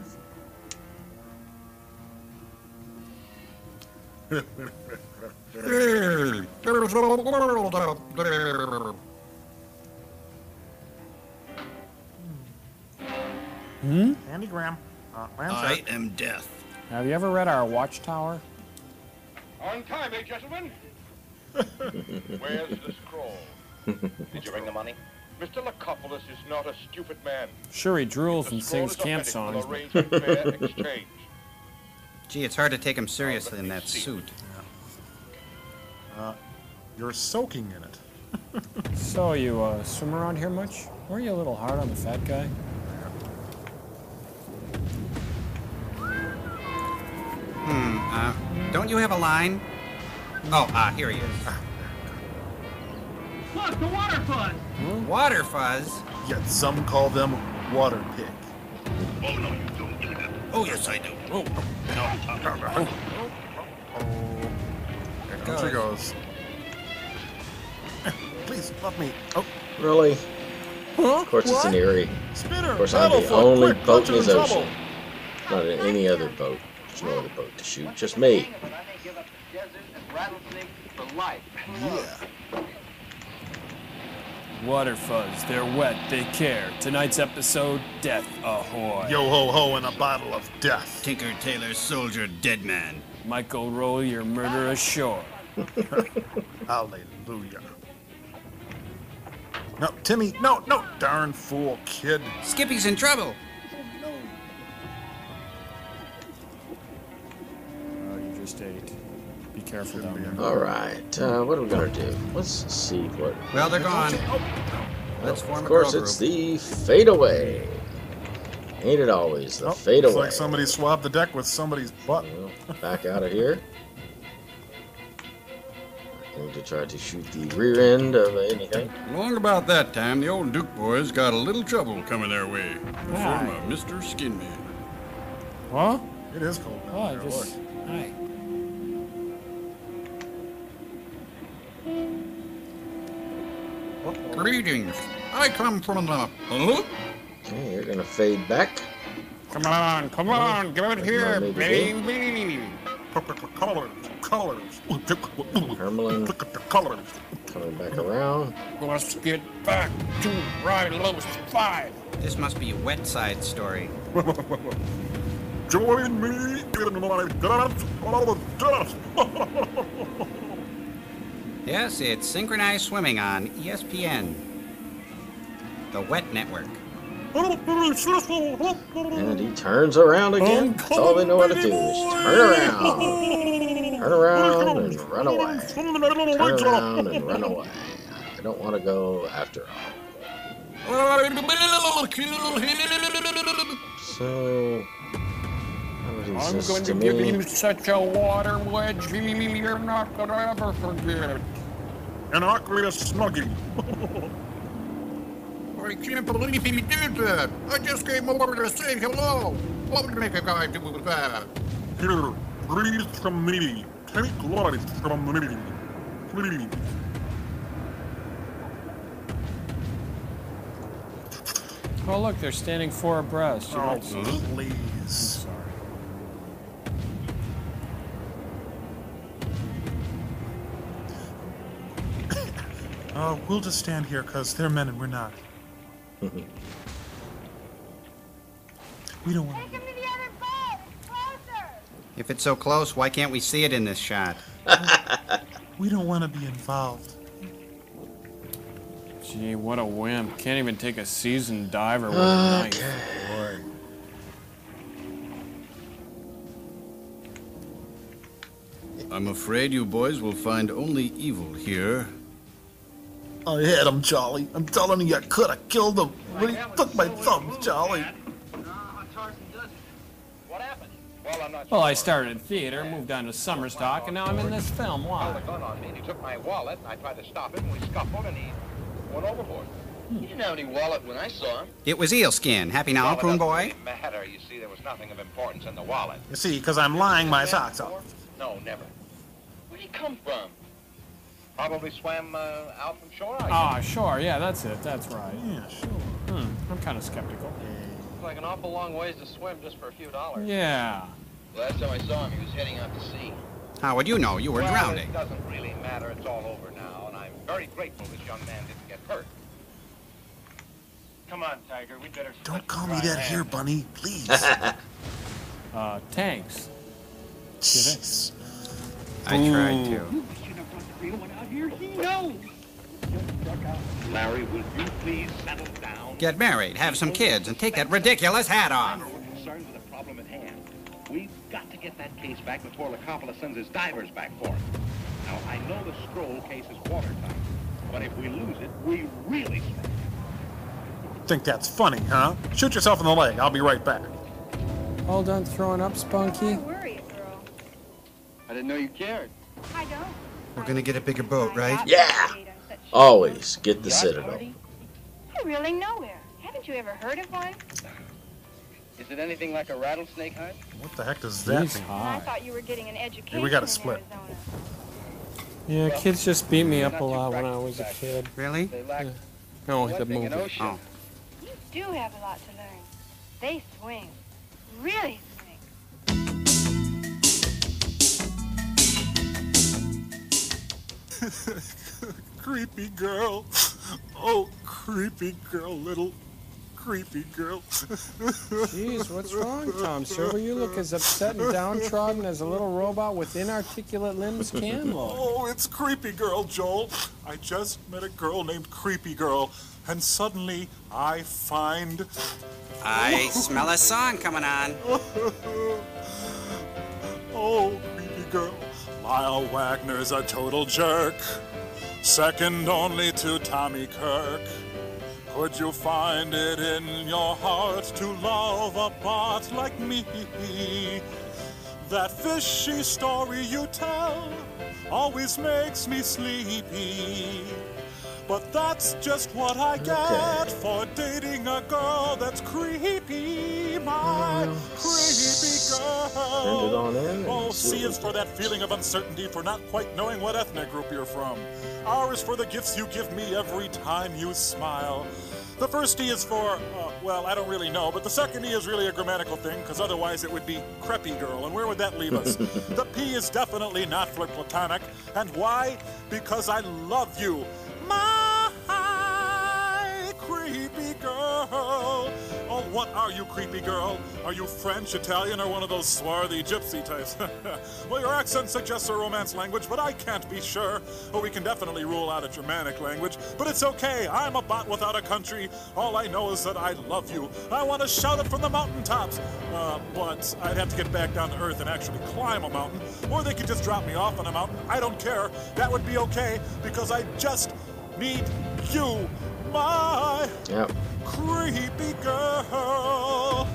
Andy Graham. I am death. Have you ever read our Watchtower? On time, eh, gentlemen? Where's the scroll? Did you bring the money? Mr. Lacopoulos is not a stupid man. Sure, he drools and Scroll sings is camp authentic. songs. We'll arrange a fair exchange. Gee, it's hard to take him seriously in that suit. You're soaking in it. So, you swim around here much? Were you a little hard on the fat guy? Don't you have a line? Oh, here he is. Look, the water fuzz! Water fuzz? Yet some call them water pig. Oh, no, you don't. Oh, yes, I do. Oh, There she goes. Please, let me. Oh. Really? Huh? Of course, it's an Erie. Spinner, Of course, I'm the Battlefoot, only quick, boat in punch his him in ocean. Not in any other boat. There's no other boat to shoot. Just me. But I may give up the desert and rattlesnakes for life. Yeah. Water fuzz, they're wet, they care. Tonight's episode, Death Ahoy. Yo ho ho and a bottle of death. Tinker Tailor Soldier Dead Man. Michael, roll your murder ashore. Hallelujah. No, Timmy, no, darn fool, kid. Skippy's in trouble. Oh, you just ate. Be careful down there. All right. What are we gonna do? Let's see what. Well, they're gone. Let's form Of a course, girl it's group. the fadeaway. Ain't it always the fadeaway? Looks like somebody swapped the deck with somebody's butt. Well, back out of here. Going to try to shoot the rear end of anything. Long about that time, the old Duke boys got a little trouble coming their way. From Mr. Skinman. What? It is cold. Oh, I just. Hi. Greetings. I come from the... Okay, you're going to fade back. Come on, give it here, baby. Colors. Hermelin Colors. coming back around. Let's get back to Ride Lowe's 5. This must be a wet side story. Join me in my death. Yes, it's synchronized swimming on ESPN. The Wet Network. And he turns around again. That's all they know how to do is turn around. Turn around and run away. Turn around and run away. I don't want to go after all. So... I'm going to give him such a water wedge you're not going to ever forget. An awkward snuggie. I can't believe he did that. I just came over to say hello. What would make a guy do that? Here, breathe from me. Take life from me. Please. Oh, look, they're standing four abreast. You Oh, might see. please. We'll just stand here because they're men and we're not. We don't want Take him to the other boat. It's closer. If it's so close, why can't we see it in this shot? We don't want to be involved. Gee, what a wimp. Can't even take a seasoned diver with a knife. Lord. I'm afraid you boys will find only evil here. I had him, Charlie. I'm telling you, I could have killed him. But he took my thumbs, Charlie. What happened? Well, I'm not Well, sure. I started in theater, moved on to summer stock, and now I'm in this film. Held Why? a gun on me, and he took my wallet, and I tried to stop him, and we scuffled, and he went overboard. He didn't have any wallet when I saw him. It was eel skin. Happy now, Well, it prune doesn't boy? really matter. You see, there was nothing of importance in the wallet. You see, because I'm lying my socks off. No, never. Where'd he come from? Probably swam out from shore. Ah, sure, yeah, that's it. That's right. Yeah, sure. I'm kind of skeptical. It's like an awful long ways to swim just for a few dollars. Yeah. Last time I saw him, he was heading out to sea. How would you know? You were Well, drowning. it doesn't really matter. It's all over now, and I'm very grateful this young man didn't get hurt. Come on, Tiger. We better. Don't call me that here, Bunny, please. Tanks. Jeez. I tried to. feeling out here, he knows. Larry, will you please settle down? Get married, have some kids, and take that ridiculous hat off. We're concerned with the problem at hand. We've got to get that case back before Lacopoulos sends his divers back for it. Now, I know the Stroll case is watertight, but if we lose it, we really struggle. Think that's funny, huh? Shoot yourself in the leg. I'll be right back. All done throwing up, Spunky? Don't worry, girl. I didn't know you cared. I don't. We're gonna get a bigger boat, right? Yeah! Always get the Citadel. I really nowhere. Haven't you ever heard of one? Is it anything like a rattlesnake hunt? What the heck does that He's mean? I thought you were getting an education. Hey, we gotta in split. Arizona. Yeah, kids just beat me up a lot when I was a kid. Really? They lack No, the one thing, an movie. ocean. Oh. You do have a lot to learn. They swing. Really swing. Creepy girl. Oh, creepy girl, little creepy girl. Jeez, what's wrong, Tom Silver? You look as upset and downtrodden as a little robot with inarticulate limbs can look. Oh, it's Creepy Girl, Joel. I just met a girl named Creepy Girl, and suddenly I find... I smell a song coming on. Oh, Creepy Girl. Lyle Wagner's a total jerk, second only to Tommy Kirk. Could you find it in your heart to love a bot like me? That fishy story you tell always makes me sleepy. But that's just what I get for dating a girl that's creepy, my creepy girl. Send it on in. Oh, C is for that feeling of uncertainty for not quite knowing what ethnic group you're from. R is for the gifts you give me every time you smile. The first E is for, well, I don't really know, but the second E is really a grammatical thing, because otherwise it would be creepy girl, and where would that leave us? The P is definitely not for platonic, and why? Because I love you. My creepy girl. Oh, what are you, creepy girl? Are you French, Italian, or one of those swarthy gypsy types? Well, your accent suggests a Romance language, but I can't be sure. Well, we can definitely rule out a Germanic language, but it's okay. I'm a bot without a country. All I know is that I love you. I want to shout it from the mountaintops. But I'd have to get back down to Earth and actually climb a mountain, or they could just drop me off on a mountain. I don't care. That would be okay, because I just need you, my creepy girl.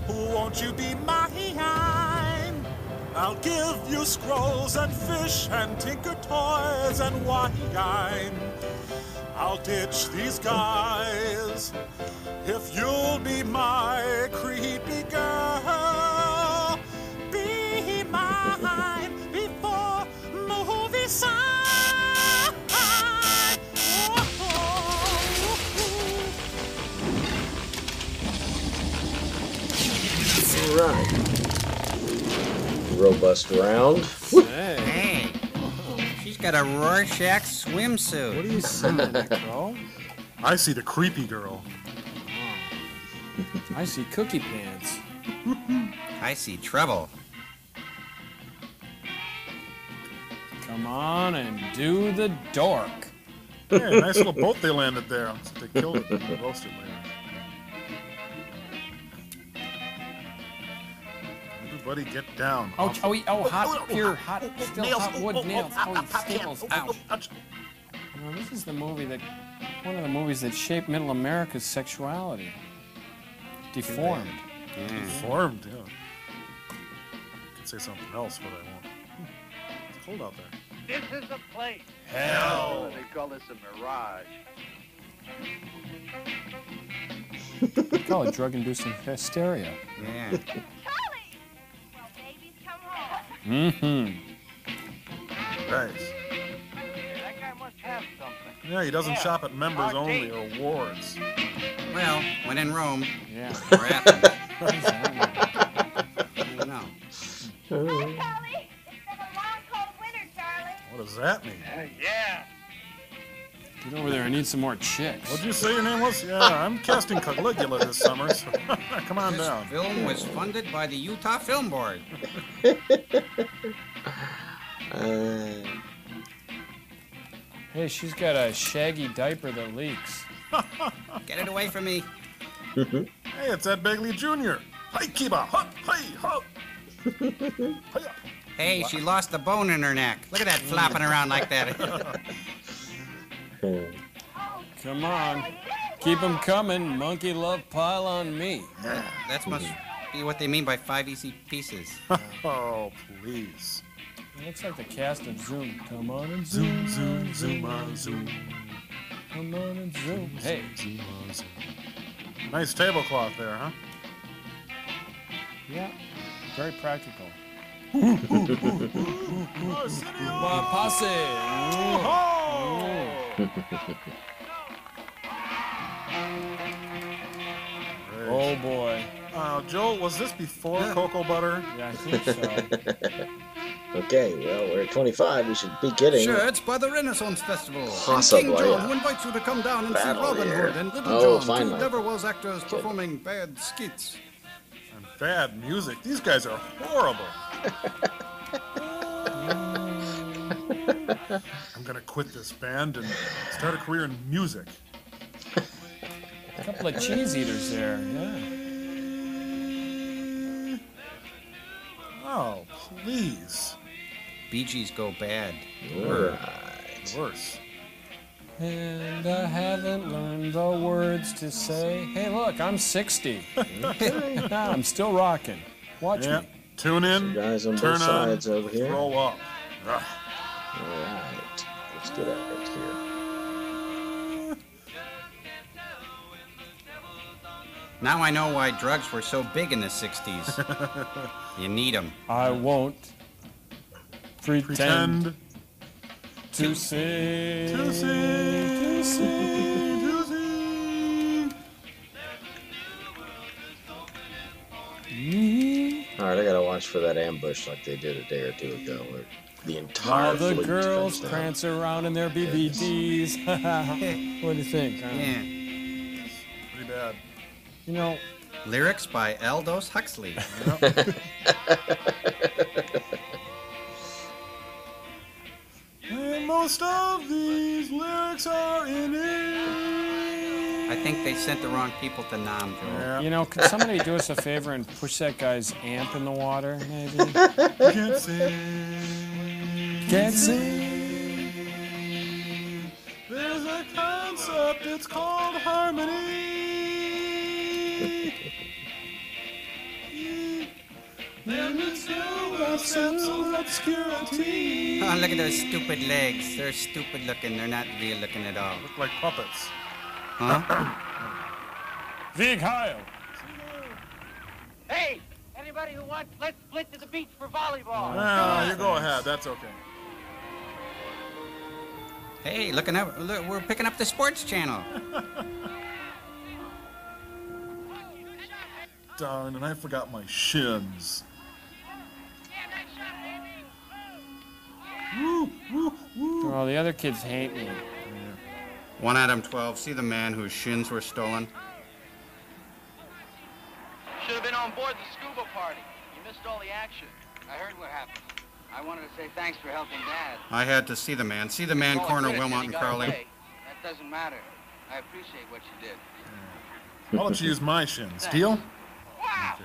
Won't you be mine? I'll give you scrolls and fish and tinker toys and wine. I'll ditch these guys if you'll be my creepy girl. Be mine before movie sign. Right. Robust round. Hey, she's got a Rorschach swimsuit. What are you saying, Nicole? I see the creepy girl. I see cookie pants. I see trouble. Come on and do the dork. Hey, nice little boat they landed there. They killed it. They roasted later. Everybody get down. Oh, hot, pure, hot, still nails, hot wood nails. Staples. Ouch. You know, this is the movie that, one of the movies that shaped Middle America's sexuality. Deformed. Deformed, yeah. I could say something else, but I won't. It's cold out there. This is a place. Hell. They call this a mirage. They call it drug-inducing hysteria. Yeah. Mm-hmm. Nice. That guy must have something. Yeah, he doesn't shop at members only or wards. Well, when in Rome. Yeah. Or Athens. I don't know. Hi, Charlie. It's been a long, cold winter, Charlie. What does that mean? Yeah. Get over there. I need some more chicks. What'd you say your name was? Yeah, I'm casting Caligula this summer, so come on down. This film was funded by the Utah Film Board. Hey, she's got a shaggy diaper that leaks. Get it away from me. Hey, it's Ed Begley Jr. Hey, Kiba. Hup, hey, hup. Hey, she lost the bone in her neck. Look at that flopping around like that. Come on. Keep them coming. Monkey love pile on me. That must be what they mean by 5 easy pieces. Oh, please. It looks like the cast of Zoom. Come on and Zoom, zoom, zoom on Zoom. Come on and Zoom. Hey. Zoom on Zoom. Nice tablecloth there, huh? Yeah. Very practical. Posse. Oh boy. Joel, was this before cocoa butter? Yeah, I think so. Okay, well, we're at 25. We should be getting. Shirts by the Renaissance Festival. Possibly, King John, yeah. who invites you to come down and see Battle Robin here. Hood and Little Oh, John, finally. two never-was actors performing bad skits. And bad music. These guys are horrible. I'm gonna quit this band and start a career in music. A couple of cheese eaters there. Yeah. Oh, please. Bee Gees go bad. Worse. And I haven't learned the words to say. Hey, look, I'm 60. I'm still rocking. Watch me. Tune in, Guys on turn both sides on, over here. roll up. Ugh. All right, let's get at it here. Now I know why drugs were so big in the 60s. You need them. I won't pretend to sing. To sing, to sing, to sing. All right, I gotta watch for that ambush like they did a day or two ago, where the entire All the fleet girls comes down. prance around in their BVDs. What do you think? Yeah. Pretty bad. You know, Lyrics by Aldous Huxley. And most of these lyrics are in it. I think they sent the wrong people to Nam, Joel. Yeah. you know, could somebody do us a favor and push that guy's amp in the water, maybe? Can't sing. Can't sing. There's a concept, it's called harmony. And it's no concepts of obscurity. Oh, look at those stupid legs. They're stupid looking. They're not real looking at all. Look like puppets. Huh? Vig Heil. Hey, anybody who wants, let's split to the beach for volleyball. Ah, you go ahead, that's okay. Hey, look, we're picking up the sports channel. Darn, and I forgot my shins. Woo, woo, woo. Oh, the other kids hate me. One Adam 12. See the man whose shins were stolen? Should have been on board the scuba party. You missed all the action. I heard what happened. I wanted to say thanks for helping Dad. I had to see the man. See the man, Oh, I corner quit it, Wilmot he and got Crowley. away. That doesn't matter. I appreciate what you did. I'll let you use my shins. Deal? Wow!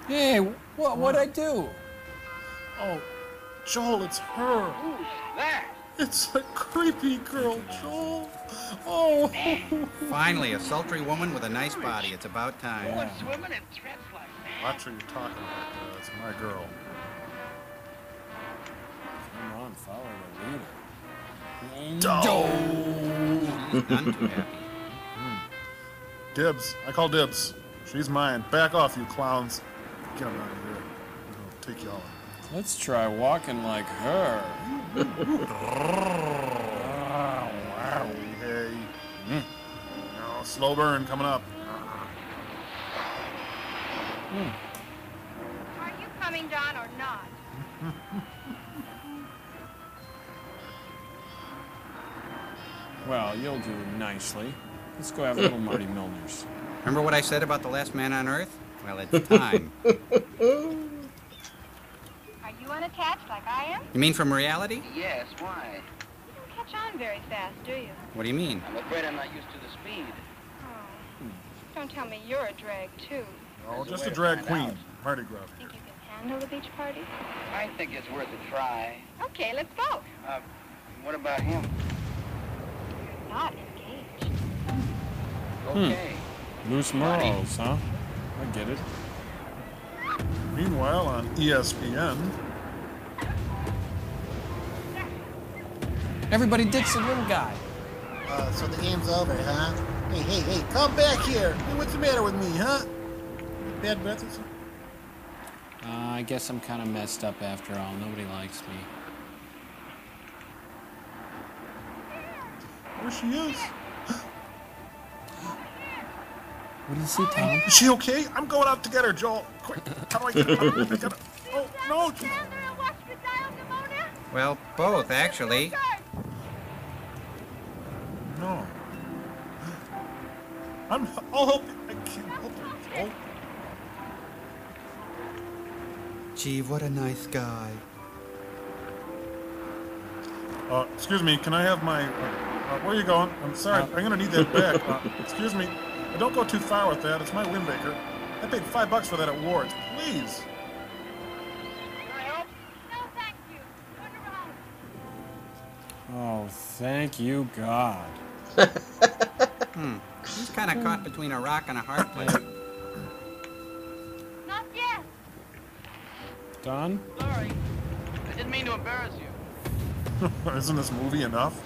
Hey, what'd I do? Oh, Joel, it's her. Who's that? It's a creepy girl, Joel. Oh. Finally, a sultry woman with a nice body. It's about time. What's swimming in threads like that? Watch what you're talking about. It's my girl. Come on, follow the leader. None too happy. Dibs. I call dibs. She's mine. Back off, you clowns. Get 'em out of here. I'll take y'all. Let's try walking like her. Hey. No, slow burn coming up. Are you coming, Don, or not? Well, you'll do nicely. Let's go have a little Marty Milner's. Remember what I said about the last man on Earth? Well, it's time. Are you You unattached like I am? You mean from reality? Yes, why? You don't catch on very fast, do you? What do you mean? I'm afraid I'm not used to the speed. Oh. Don't tell me you're a drag, too. Oh, just a drag queen. Party gruff. Think you can handle the beach party? I think it's worth a try. Okay, let's go. What about him? You're not engaged. Okay. Loose morals, huh? I get it. Meanwhile, on ESPN. Everybody ditch the little guy. So the game's over, huh? Hey, come back here. Hey, what's the matter with me, huh? Bad breath or something? I guess I'm kind of messed up after all. Nobody likes me. There she is. What do you see, Tom? Is she okay? I'm going out to get her, Joel. Quick, how do I get her? I gotta... Oh, no. Well, both, actually. No. I'll help you. I can't help her, Joel. Gee, what a nice guy. Excuse me, can I have my... where are you going? I'm sorry, I'm going to need that back. Excuse me, don't go too far with that. It's my windbreaker. I paid $5 for that at Ward's. Please. No, thank you. Turn around. Oh, thank you, God. He's kind of caught between a rock and a hard place. Not yet. Done? Sorry. I didn't mean to embarrass you. Isn't this movie enough?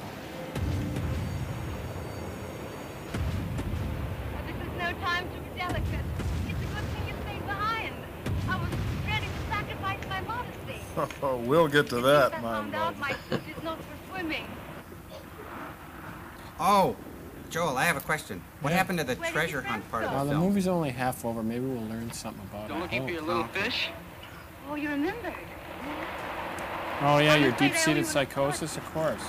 This is no time to be delicate. It's a good thing you stayed behind. I was ready to sacrifice my modesty. We'll get to that, I my found love. out my suit is not for swimming. Oh, Joel, I have a question. What happened to the treasure hunt part of Well, the the film? movie's only half over. Maybe we'll learn something about Don't it. looking for your little fish? Oh, you remembered. Oh, yeah, I'm your afraid I deep-seated only psychosis, of course.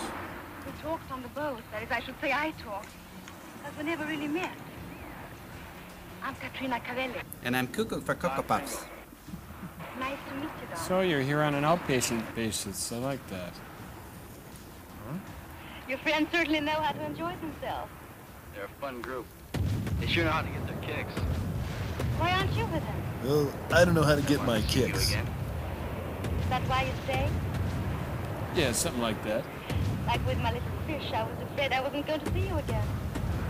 We talked on the boat. That is, I should say I talked. But we never really met. I'm Catalina Caper. And I'm cuckoo for Cocoa Puffs. Nice to meet you, Don. So you're here on an outpatient basis. I like that. Your friends certainly know how to enjoy themselves. They're a fun group. They sure know how to get their kicks. Why aren't you with them? Well, I don't know how to get my kicks. Is that why you stay? Yeah, something like that. Like with my little fish, I was afraid I wasn't going to see you again.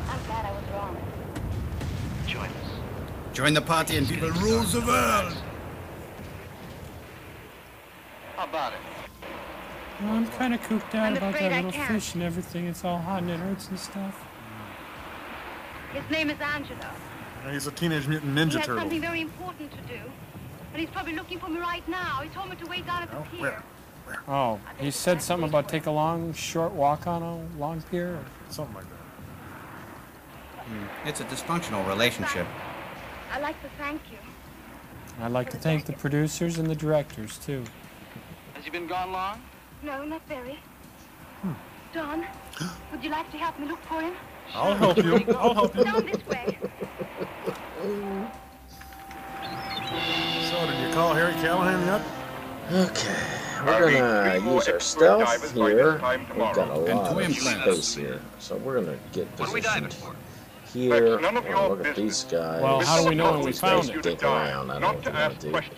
I'm glad I was wrong. Join us. Join the party and be the rules of world. How about it? Well, I'm kind of cooped out I'm about afraid that I little can't. fish and everything. It's all hot and it hurts and stuff. His name is Angelo. He's a Teenage Mutant He Ninja has Turtle. something very important to do. And he's probably looking for me right now. He told me to wait down at the pier. Oh, he said something about take a long, short walk on a long pier? Or something like that. It's a dysfunctional relationship. I'd like to thank you. I'd like to thank the producers and the directors, too. Has he been gone long? No, not very. Don, would you like to help me look for him? I'll help you. I'll help you. Down this way. So, did you call Harry Callahan yet? Okay, we're gonna use our stealth here. We've got a lot of space here, so we're gonna get positioned here. Oh, look at these guys. Well, how do we know when we found it? Dick around. I don't know what they want to do.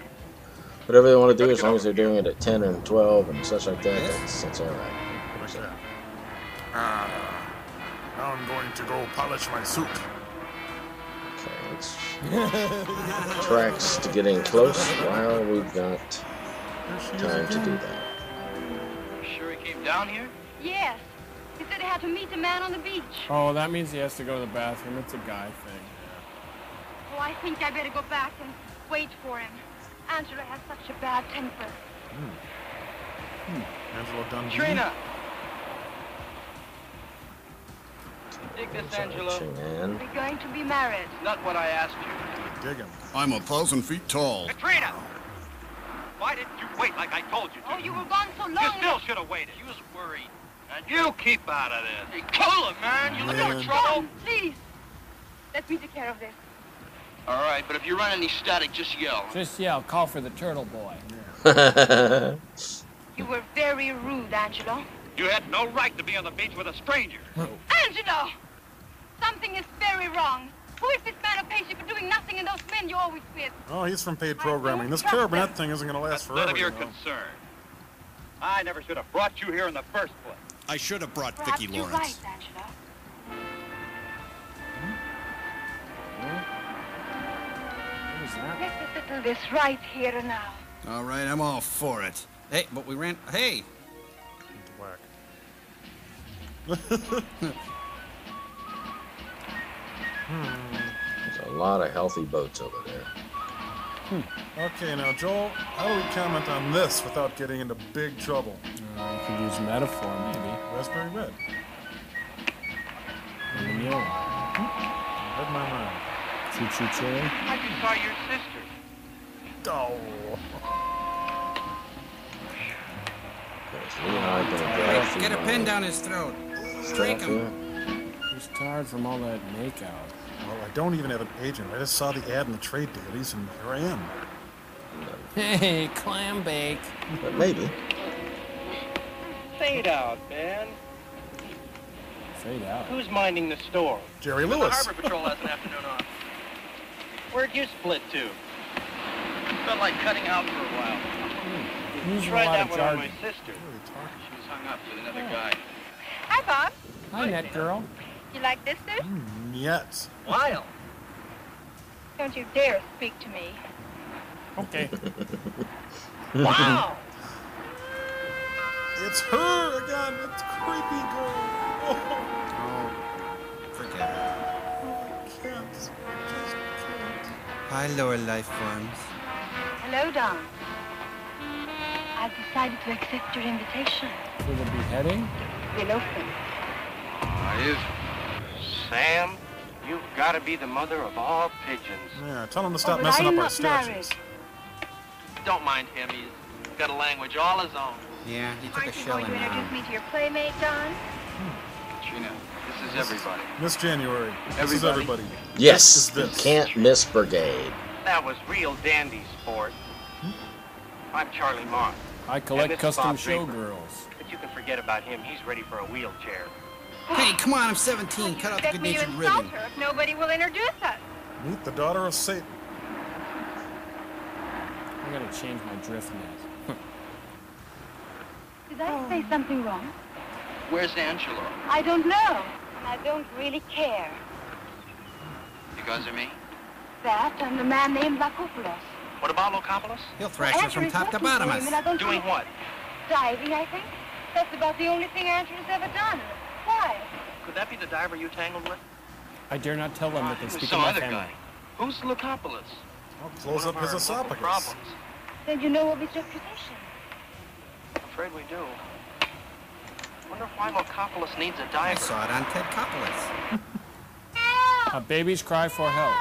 Whatever they want to do, as long as they're doing it at 10 and 12 and such like that, that's all right. Like that. Now I'm going to go polish my suit. Okay, let's tracks to get in close while we've got time to do that. You sure he came down here? Yes. He said he had to meet a man on the beach. Oh, that means he has to go to the bathroom. It's a guy thing. Oh, I think I better go back and wait for him. Angela has such a bad temper. Angelo Dundee. Trina! Dig this, Angelo. We're going to be married. Not what I asked you. Dig him. I'm 1,000 feet tall. Katrina! Why didn't you wait like I told you to? Oh, you were gone so long. You still should have waited. You was worried. And you keep out of this. Hey, cool it, man. You looking for trouble? Don, please. Let me take care of this. All right, but if you run any static, just yell. Just yell, call for the turtle boy. You were very rude, Angelo. You had no right to be on the beach with a stranger. Angelo! Something is very wrong. Who is this man who pays you for doing nothing and those men you always with? Oh, he's from paid programming. This carabinet thing isn't going to last forever. None of your you know. concern. I never should have brought you here in the first place. I should have brought Perhaps Vicki you're Lawrence. right, Angelo. Let's settle this right here and now. All right, I'm all for it. Hey, but we ran. Hey! There's a lot of healthy boats over there. Okay, now, Joel, how do we comment on this without getting into big trouble? You could use metaphor, maybe. Raspberry red. Lemon yellow. Read my mind. Choo-choo cherry. I just saw your sister. Oh. Hey, get a pin down his throat. Drink him. He's tired from all that makeout. Well, I don't even have an agent. I just saw the ad in the trade dailies, and here I am. Hey, clam bake. But maybe. Fade out, man. Fade out. Who's minding the store? Jerry The Lewis. Harbor Patrol has an afternoon off. Where'd you split to? Felt like cutting out for a while. Who's Tried a lot that of one on my jargon. sister. She was hung up with another guy. Hi, Bob. Hi, net girl. You like this suit? Yes. Wild. Don't you dare speak to me. Okay. Wow. It's her again. It's creepy girl. Oh, Forget it. I can't. I just can't. Hi, lower life forms. Hello, Don. I've decided to accept your invitation. For the beheading? We'll open. Sam, you've got to be the mother of all pigeons. Yeah, tell him to stop but messing I am up our not statues. Don't mind him. He's got a language all his own. Yeah, he took a Aren't you shell going to in introduce now. me to your playmate, Don? Gina, this is everybody. Miss January. This is everybody. Yes, This is you this. can't miss Brigade. That was real dandy sport. I'm Charlie Moss. I And collect this is custom Bob Draper. showgirls. But you can forget about him. He's ready for a wheelchair. Hey, come on, I'm 17. Cut out the Expect me to good-natured insult ribbon. her if nobody will introduce us. Meet the daughter of Satan. I gotta change my drift net. Did I say something wrong? Where's Angelo? I don't know. I don't really care. Because of me? That and the man named Lakopoulos. What about Locopoulos? He'll thrash her from top to bottom. Doing what? Diving, I think. That's about the only thing Angela's ever done. Why? Could that be the diver you tangled with? I dare not tell them that they It was speak of some my other family. guy. Who's Locopoulos? I'll close up his esophagus. Problems. Then you know of his reputation. Afraid we do. Wonder why Locopoulos needs a I diver. saw it on Ted Koppelitz. Babies cry for help.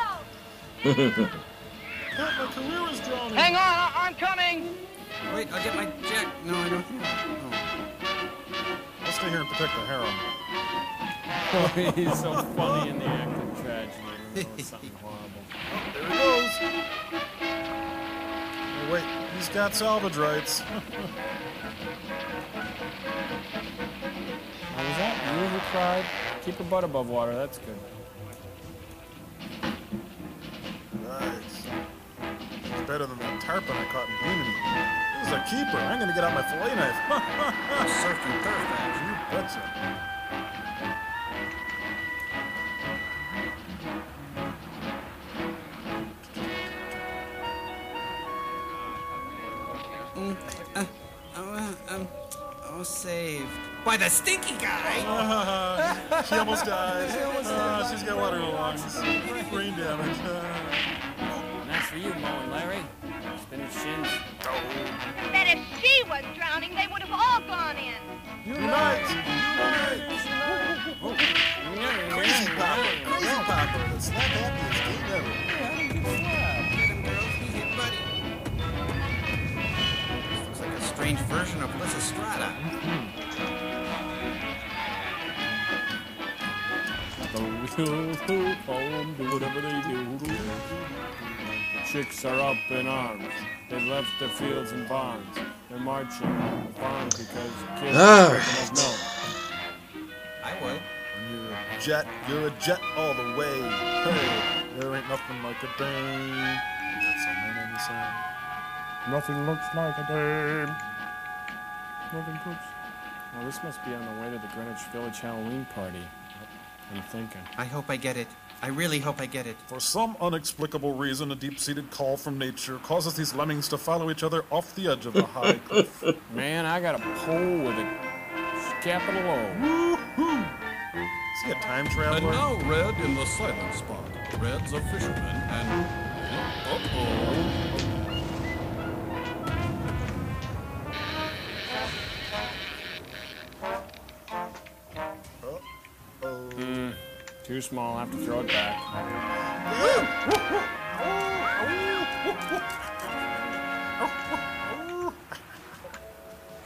My career is drowning. Hang on, I'm coming! Wait, I'll get my jack. No, I don't. Oh. I'll stay here and protect the harem. He's so funny in the act of tragedy. It's something horrible. There he goes. Oh, wait, he's got salvage rights. What was that? You who cried? Keep your butt above water. That's good. Nice. It's better than that tarpon I caught in Bimini. This is a keeper. I'm gonna get out my fillet knife. Surf and turf action. You betcha. Saved by the stinky guy. She almost died. She's got water in her lungs. Brain damage. Nice for you, Mo and Larry. Spin his shins. That if she was drowning, they would have all gone in. Unite! Crazy Papa! Crazy Papa! The slap happiest game ever. Get him, girls. He's your buddy. Looks like a strange version of Lysistrata. chicks are up in arms. They've left their fields and barns. They're marching on the farm because kids All are right. no. I would. You're a jet all the way. Hey, there ain't nothing like a dame. That's a man in the sand. Nothing looks like a dame. Nothing cooks. Well, this must be on the way to the Greenwich Village Halloween party. I'm thinking. I hope I get it. I really hope I get it. For some unexplicable reason, a deep-seated call from nature causes these lemmings to follow each other off the edge of the high cliff. Man, I got a pole with a capital O. Woohoo! Is he a time And traveler? now Red in the silent spot. Red's a fisherman and... Uh-oh. Too small, I have to throw it back.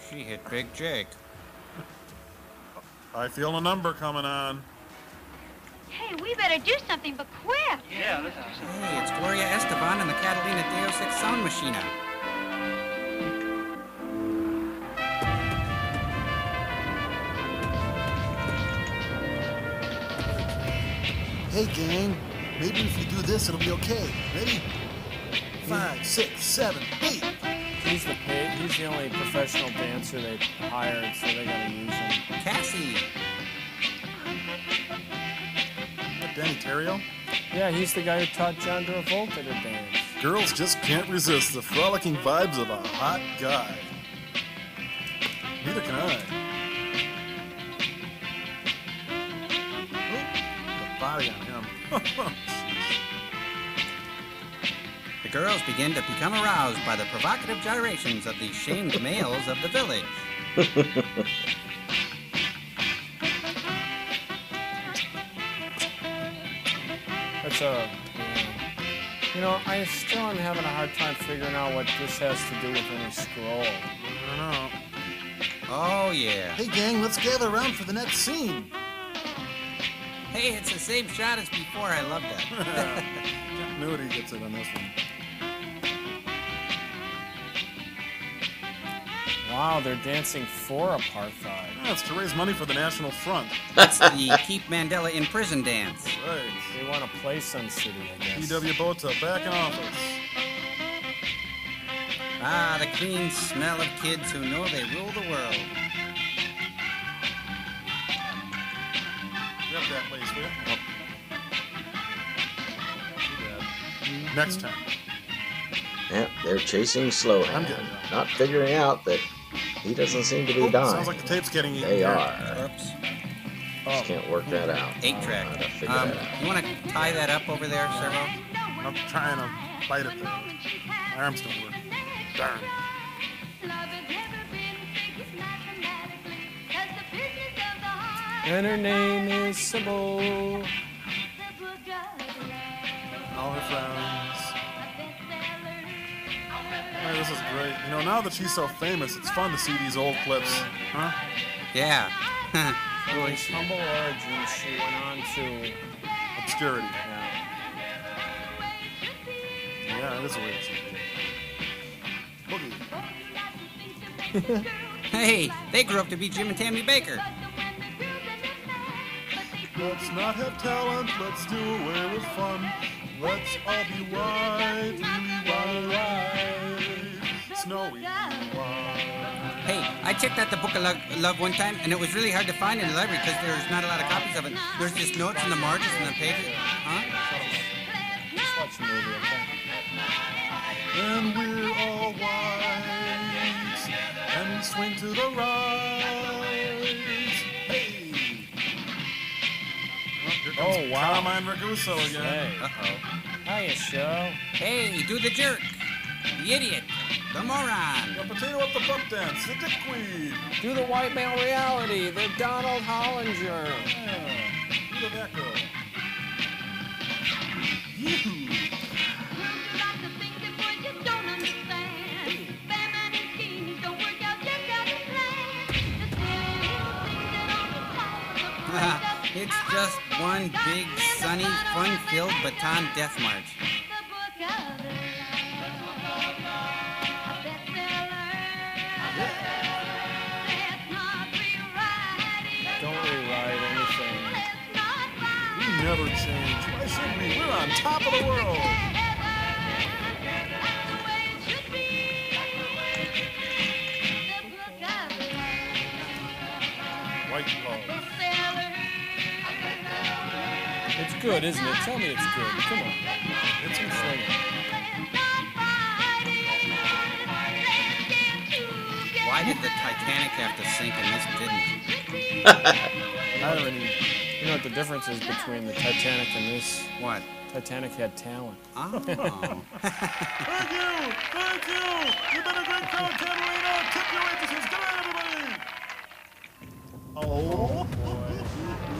She hit Big Jake. I feel a number coming on. Hey, we better do something, but quick. Yeah, let's do something. Hey, it's Gloria Esteban and the Catalina Caper sound machina. Hey, gang. Maybe if you do this, it'll be okay. Ready? 5, 6, 7, 8. He's the only professional dancer they hired, so they gotta use him. Cassie. Danny Terrio? Yeah, he's the guy who taught John Travolta to dance. Girls just can't resist the frolicking vibes of a hot guy. Neither can I. The body on him. The girls begin to become aroused by the provocative gyrations of the shamed males of the village. That's a... You know, I still am having a hard time figuring out what this has to do with any scroll. I don't know. Oh, yeah. Hey, gang, let's gather around for the next scene. Hey, it's the same shot as before. I love that. Continuity gets it on this one. Wow, they're dancing for apartheid. Yeah, it's to raise money for the National Front. That's the Keep Mandela in Prison dance. Right. They want to play Sun City, I guess. E.W. Botha back in office. Ah, the clean smell of kids who know they rule the world. Grab that place, will you? Oh. Next time. Yeah, they're chasing Slowhand, I'm getting it. not figuring out that he doesn't seem to be Oh, dying. sounds like the tape's getting eaten. They here. are. Oops. Just can't work that out. 8-track. How to figure that out. You want to tie that up over there, Servo? I'm trying to bite it there. My arms don't work. Darn. And her name is Sybil. All her friends. Hey, this is great. You know, now that she's so famous, it's fun to see these old clips. Huh? Yeah. From these humble origins, she went on to... Obscurity. Yeah. Yeah, it is a weird Boogie. Hey, they grew up to be Jim and Tammy Baker. Let's not have talent, let's do away with fun. Let's all be white, really white, snowy white. Hey, I checked out the Book of Love one time, and it was really hard to find in the library because there's not a lot of copies of it. There's just notes in the margins and the pages. Huh? Just watch the movie, okay? And we're all white, and we swing to the right. Hey! Oh, wow. Carmine Raguso again. Hey. Uh-oh. Hiya, show. Hey, do the jerk. The idiot. The moron. The potato up the butt dance. The dickweed. Do the white male reality. The Donald Hollinger. Yeah. Do the that girl. Yoo-hoo. It's just one big, sunny, fun-filled baton death march. never change. Why should we? We're on top of the world. White glove. It's good, isn't it? Tell me it's good. Come on. It's some swinging. Why did the Titanic have to sink and this didn't? Irony. You know what the difference is between the Titanic and this? What? Titanic had talent. Oh. Thank you! Thank you! You've been a great crowd, Catalina! Tip your waitresses! Come on, everybody! Oh.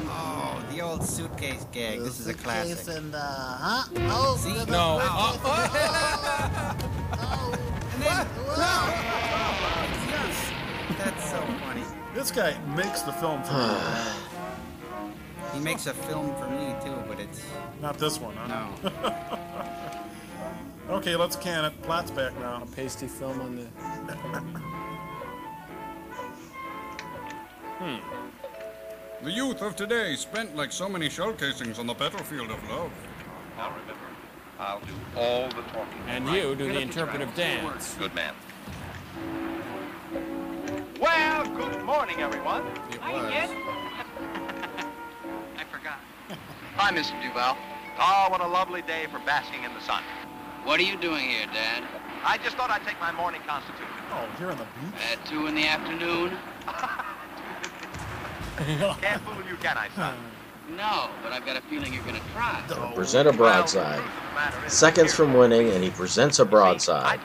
Oh, the old suitcase gag. This is a classic. Suitcase and, huh? Oh, See? No. And then, yes. That's so funny. This guy makes the film for me. He makes a film for me, too, but it's... Not this one, huh? No. Okay, let's can it. Platt's back now. A pasty film on the... The youth of today spent like so many shell casings on the battlefield of love. Now remember, I'll do all the talking. And you do the interpretive dance. Good man. Well, good morning, everyone. I forgot. Hi, Mr. Duval. Oh, what a lovely day for basking in the sun. What are you doing here, Dad? I just thought I'd take my morning constitution. Oh, here on the beach? At 2 in the afternoon? Can't fool you, can I, son? No, but I've got a feeling you're going to try. Present a broadside. Seconds from winning, and he presents a broadside.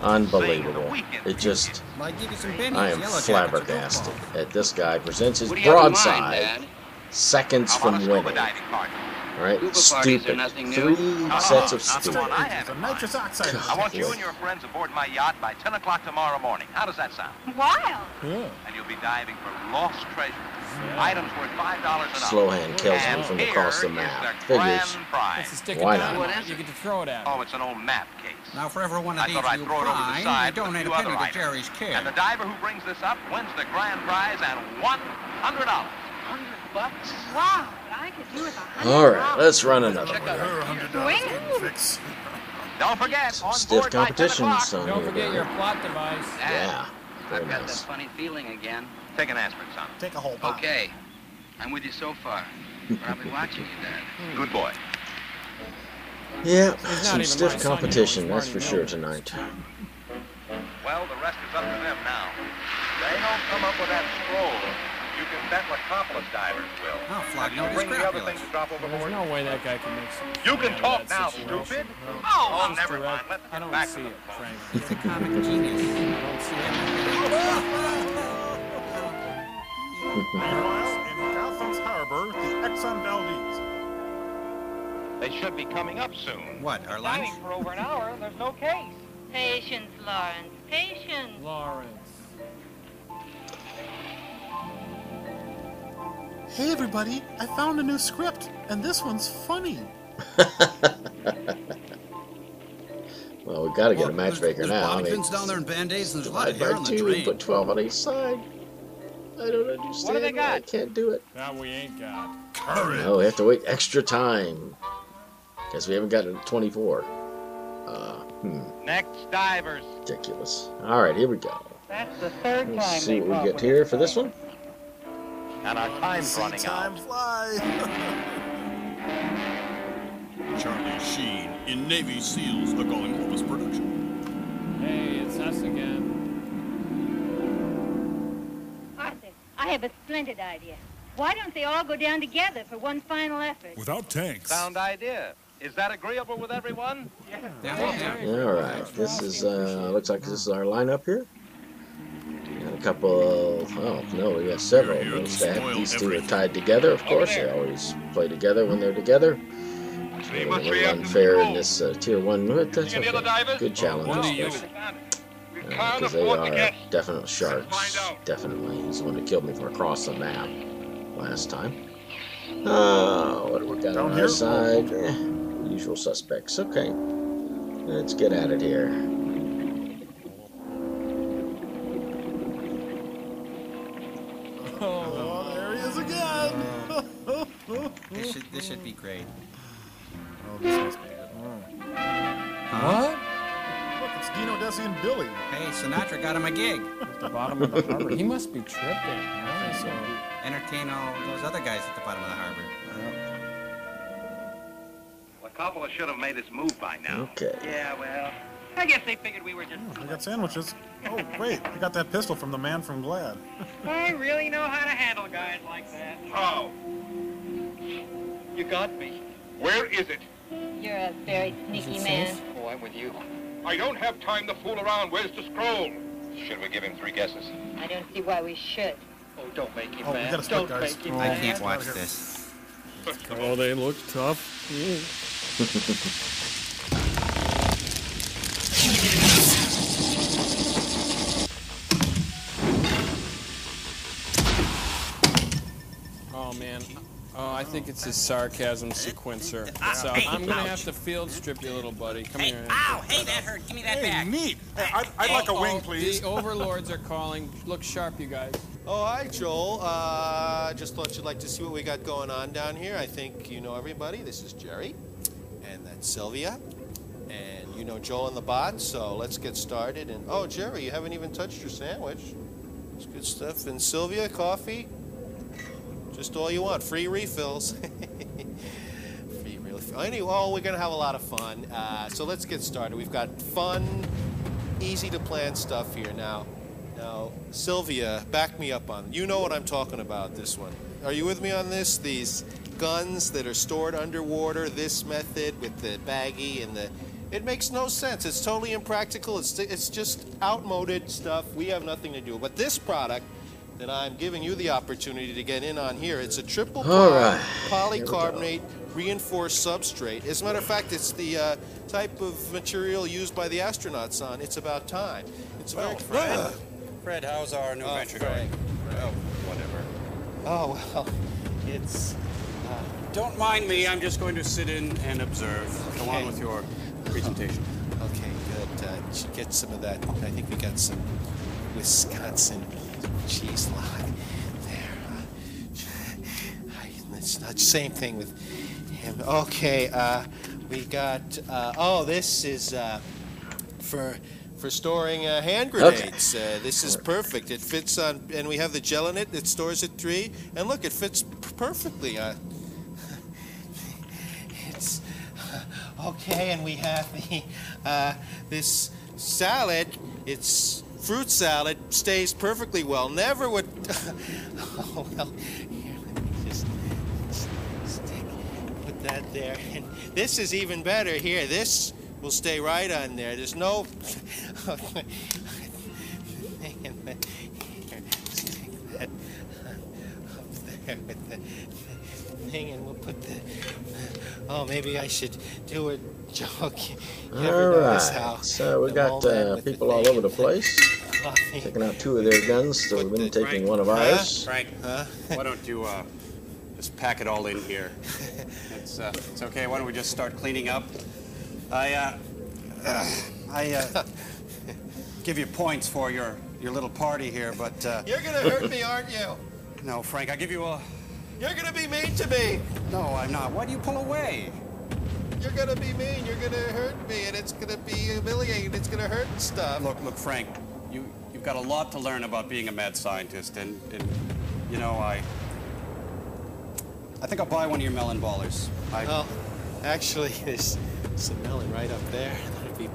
Unbelievable. It just... Well, I give you some bennies. I am Yellow Jackets flabbergasted are at this guy presents his What do you have in mind, broadside Dad? seconds How about a from scuba winning. diving party? Right? Scuba parties are Stupid. nothing new. 3 sets of That's the one stupid. I have in mind. Nitrous oxide. I want you and your friends aboard my yacht by 10 o'clock tomorrow morning. How does that sound? Wild. Yeah. And you'll be diving for lost treasure. Items worth $5 an hour. Slow hand kills me And from here across the is map. the grand Figures. prize. It's a stick Why of not? dynamite. You get to throw it at him. Oh, it's an old map case. Now, for every one of I these thought I'd you throw it over the find, side you with donate few a penny other to items. Jerry's care. And the diver who brings this up wins the grand prize and $100. $100? Wow, but I could do with $100. All right, let's run another Check one. out Her $100 Swing. fix. Don't forget, on Stiff board by 10 competition, o'clock. son. Don't forget your plot device. Yeah. Very I've got that nice. funny feeling again. Take an aspirin, son. Take a whole pop. Okay, I'm with you so far. But I'll be watching you, Dad. Good boy. Yeah, He's not some even my stiff son, you know, competition, he's that's for Marty sure Miller. tonight. Well, the rest is up to them now. They don't come up with that scroll. You can bet Lecopolis divers will. Oh, Flock, And no you'll bring the other discrepulous. things to drop There's overboard. no way that guy can make sense. You can out of talk that now, situation. stupid. No. Oh, It's never direct. mind. Let's I get don't back see to it, Frank. He's a comic genius. I don't see it. Meanwhile, in Gotham's Harbor, the Exxon Valdez. They should be coming up soon. What, our lunch? For over an hour, there's no case. Patience, Lawrence. Patience. Lawrence. Hey everybody, I found a new script, and this one's funny. Well, we got to get a Look, matchmaker there's now. bobby I mean, pins down there and band-aids, and there's a lot of divide hair by on the 2 drain. and put 12 on each side. I don't understand. What do they got? I can't do it. That we ain't got. No, we have to wait extra time. Guess we haven't gotten to 24. Next divers. Ridiculous. All right, here we go. That's the third Let's time see they what we caught get with here it. for this one. And our time's running Time out. fly. Charlie Sheen in Navy SEALs, a Going Hopeless production. Hey, it's us again. Arthur, I have a splendid idea. Why don't they all go down together for one final effort? Without tanks. Sound idea. Is that agreeable with everyone? All right, this is looks like this is our lineup here. Got a couple. Oh no, we got several. You're here to Staff. spoil These two are everything. tied together, of course. They always play together when they're together. It's a little unfair in this tier 1, but that's okay. Good challenge, because they are definite sharks. Definitely, he's the one who killed me from across the map last time. What do we got on our side? Usual suspects. Okay, let's get at it here. Oh, there he is again. This should be great. Oh, this must be good. What? Look, it's Dino, Desi, and Billy. Hey, Sinatra got him a gig. At the bottom of the harbor. He must be tripping. So entertain all those other guys at the bottom of the harbor. Well, Coppola should have made his move by now. Okay. Yeah, well, I guess they figured we were just... Oh, we got sandwiches. Oh, wait, we got that pistol from the man from Glad. I really know how to handle guys like that. How? You got me. Where is it? You're a very sneaky man. Oh, I'm with you. I don't have time to fool around. Where's the scroll? Should we give him 3 guesses? I don't see why we should. Oh, don't make him Oh, we mad. gotta split, Don't guys. make him I mad. can't watch this. Oh, they look tough. Oh, man. Oh, I think it's his sarcasm sequencer. So I'm going to have to field strip you, little buddy. Come here. Ow! Hey, that hurt. Give me that back. Neat. Hey, I'd like a wing, please. The overlords are calling. Look sharp, you guys. Oh, hi, Joel. Just thought you'd like to see what we got going on down here. I think you know everybody. This is Jerry, and that's Sylvia, and you know Joel and the bot, so let's get started. And oh, Jerry, you haven't even touched your sandwich. It's good stuff. And Sylvia, coffee? Just all you want. Free refills. Free refills. Anyway, we're going to have a lot of fun. So let's get started. We've got fun, easy to plan stuff here now. Now, Sylvia, back me up on. You know what I'm talking about, this one. Are you with me on this? These guns that are stored underwater, this method with the baggie and the... It makes no sense. It's totally impractical. It's just outmoded stuff. We have nothing to do. But this product that I'm giving you the opportunity to get in on here, it's a triple polycarbonate reinforced substrate. As a matter of fact, it's the type of material used by the astronauts on It's About Time. It's very... Fred, how's our new venture going? Oh, whatever. Oh, well, it's... Don't mind me. I'm just going to sit in and observe. Go on with your presentation. Okay, good. Get some of that. I think we got some Wisconsin cheese log there. It's not the same thing with him. Okay, we got... oh, this is for storing hand grenades. Okay. This is perfect. It fits on, and we have the gel in it. It stores at 3, and look, it fits perfectly. It's okay, and we have the this salad. It's fruit salad. Stays perfectly well. Never would. Oh well. Here, let me just put that there. And this is even better. Here, this will stay right on there. There's no... Here, stick that up there with the thing, and we'll put the... Oh, maybe I should do a joke. All right, so we got people all over the place. Taking out 2 of their guns, so we've been taking one of ours. Frank, why don't you just pack it all in here? It's okay. Why don't we just start cleaning up? I give you points for your little party here, but You're gonna hurt me, aren't you? No, Frank. I give you a. You're gonna be mean to me. No, I'm not. Why do you pull away? You're gonna be mean. You're gonna hurt me, and it's gonna be humiliating. It's gonna hurt and stuff. Look, Frank. You've got a lot to learn about being a mad scientist, and you know I think I'll buy one of your melon ballers. Well, actually, there's some melon right up there. That'd be...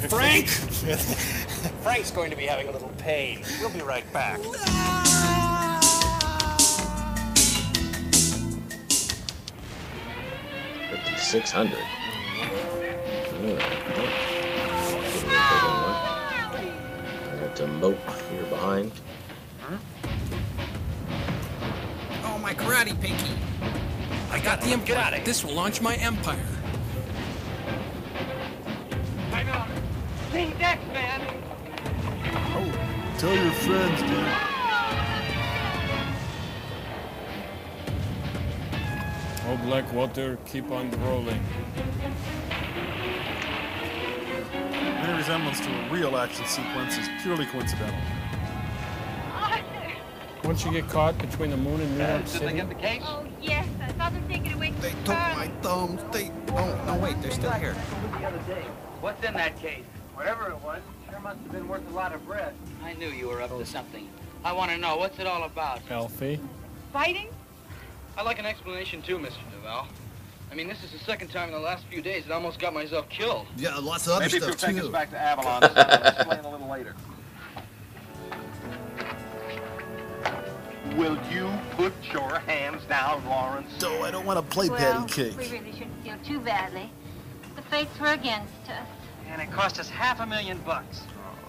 Frank! Frank's going to be having a little pain. We'll be right back. 5,600. I got a moat here behind. Oh, my karate pinky. I got the empire. This will launch my empire. I know. Clean decks, man. Oh, tell your friends, dude. Oh, Blackwater, keep on rolling. Any resemblance to a real action sequence is purely coincidental. Once you get caught between the moon and New York Did City... they get the case? Oh, yes. I saw them took my thumbs. Oh, no, wait, they're still here. The other day. What's in that case? Whatever it was, sure must have been worth a lot of bread. I knew you were up to something. I want to know, what's it all about? Elfie. Fighting? I'd like an explanation too, Mr. Duval. I mean, this is the second time in the last few days that I almost got myself killed. Yeah, lots of other Maybe if stuff, you'll take too. us back to Avalon, I'll explain a little later. Will you put your hands down, Lawrence? So I don't want to play patty cake. We really shouldn't feel too badly. The fates were against us. And it cost us $500,000.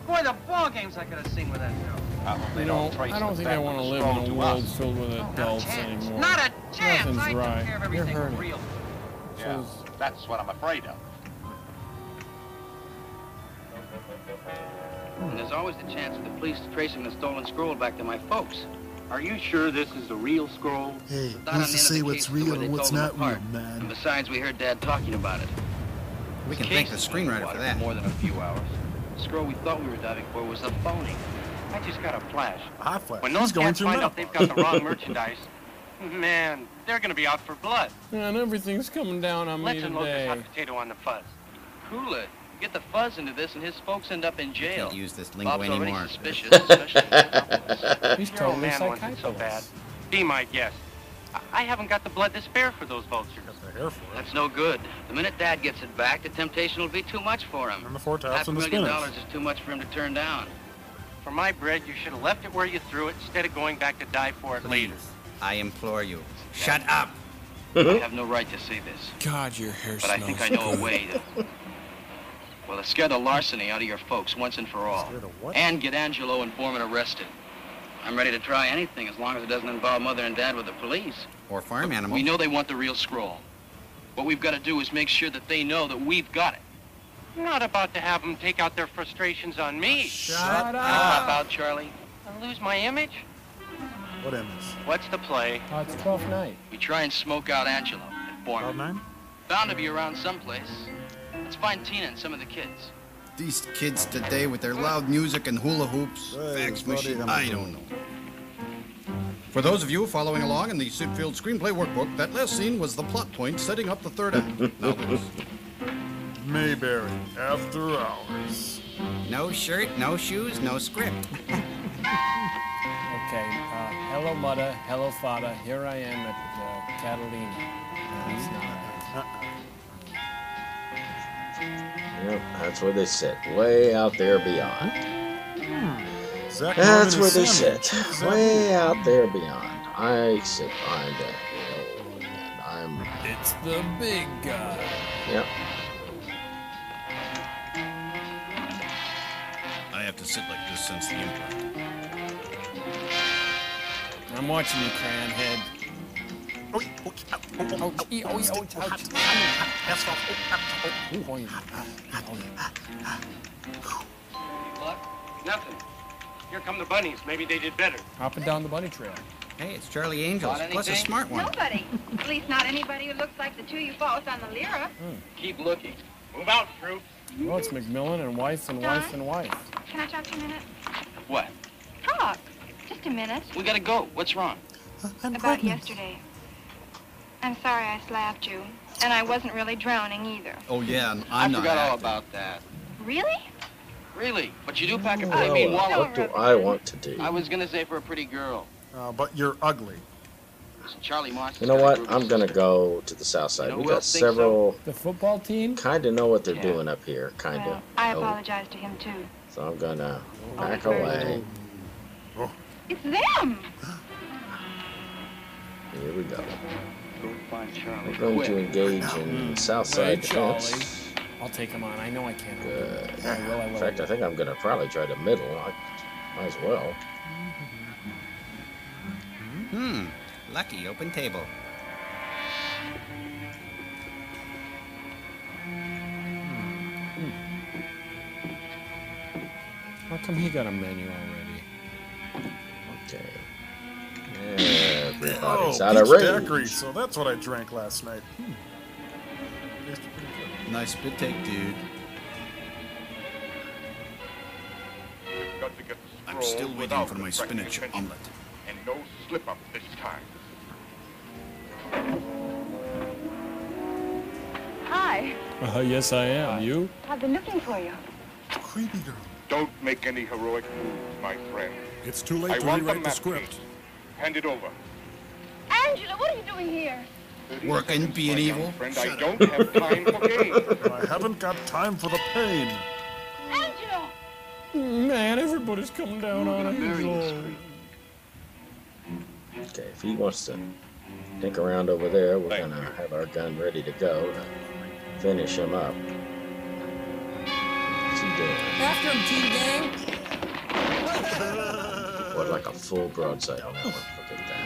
Boy, the ball games I could have seen with that dough. You know, I don't think I want to live in a world filled with adults anymore. Not a chance. Nothing's I right. took care of You're everything hurting. real. Yeah, that's what I'm afraid of. And there's always the chance of the police tracing the stolen scroll back to my folks. Are you sure this is the real scroll? Hey, Not on who's the to end say of the what's case, the way real they and what's told them not real, apart. And man? besides, we heard Dad talking about it. We can thank the screenwriter for that. More than a few hours. The scroll we thought we were diving for was a phony. I just got a flash. A hot flash. When He's those going cats through find now. out they've got the wrong merchandise, man, they're going to be out for blood. Man, everything's coming down on me Let's unload this today. hot potato on the fuzz. Cool it. Get the fuzz into this and his folks end up in jail. Can't use this lingo Bob's already anymore. suspicious, especially He's Your old totally man wasn't so bad. Be my guest. I haven't got the blood to spare for those vultures. That's no good. The minute Dad gets it back, the temptation will be too much for him. And the four tops and the $500,000 spinach. is too much for him to turn down. For my bread, you should have left it where you threw it instead of going back to die for it later. I implore you. Shut up. I have no right to say this, God, your hair but I smells think I know good. a way to... Well, to scare the larceny out of your folks once and for all. Scare the what? And get Angelo and Foreman arrested. I'm ready to try anything as long as it doesn't involve Mother and Dad with the police. Or farm animals. We know they want the real scroll. What we've got to do is make sure that they know that we've got it. I'm not about to have them take out their frustrations on me. Shut up, out, Charlie. And lose my image? What image? What's the play? Oh, it's 12th night. We try and smoke out Angelo and Foreman. 9? Bound to be around someplace. Let's find Tina and some of the kids. These kids today with their loud music and hula hoops, Hey, fax buddy, machine, I'm I doing- don't know. For those of you following along in the Sitfield Screenplay Workbook, that last scene was the plot point setting up the third act. Now this. Mayberry, after hours. No shirt, no shoes, no script. Okay, hello, mother. Hello, father. Here I am at Catalina. No, it's not. Yep, that's where they sit, way out there beyond. Zach That's Morgan where is they Sammy. sit, way out there beyond. I sit behind a hill, and I'm. It's the big guy. Yep. I have to sit like this since the improv. I'm watching you, crayon head. Nothing. Here come the bunnies. Maybe they did better. Hopping down the bunny trail. Hey, it's Charlie Angels, Got plus a anything? smart one. Nobody. At least not anybody who looks like the two you both on the Lyra. Keep looking. Move out, troops. Oh, it's McMillan and wife and wife and wife. Can I talk to you a minute? What? Talk. Just a minute. We gotta go. What's wrong? About yesterday. I'm sorry I slapped you. And I wasn't really drowning either. Oh, yeah, and I I'm not forgot all acting. about that. Really? Really? But you do pack a pretty mean Well, wallet. what do I want to do? I was gonna say for a pretty girl. But you're ugly. Charlie Moss. You know what? I'm gonna go to the south side. You know We who got else thinks so? several. The football team? Kind of know what they're Yeah. doing up here. Kind of. Well, I apologize to him, too. So I'm gonna back very away. It's them! Here we go. Go find Charlie. We're going to engage in south side defense. I'll take him on. I know I can. Good. I will. In fact, I think I'm gonna probably try the middle. I might as well. Lucky open table. How come he got a menu already? Okay. Everybody's out peach of range. daiquiri, so that's what I drank last night. Tasted pretty good. Nice spit take, dude. Got to get the I'm scroll still waiting without for my distracting spinach attention. omelet. And no slip up this time. Hi. Yes, I am. You? I've been looking for you. Creepy girl. Don't make any heroic moves, my friend. It's too late I to want rewrite the map script. case. Hand it over. Angela, what are you doing here? Working, being evil. Friend, I don't have time for games. I haven't got time for the pain. Angela! Man, everybody's coming down on Angela. Okay, if he wants to think around over there, we're gonna have our gun ready to go to finish him up. What's he doing? After him, team gang. What, like a full broadside on that one? Look at that.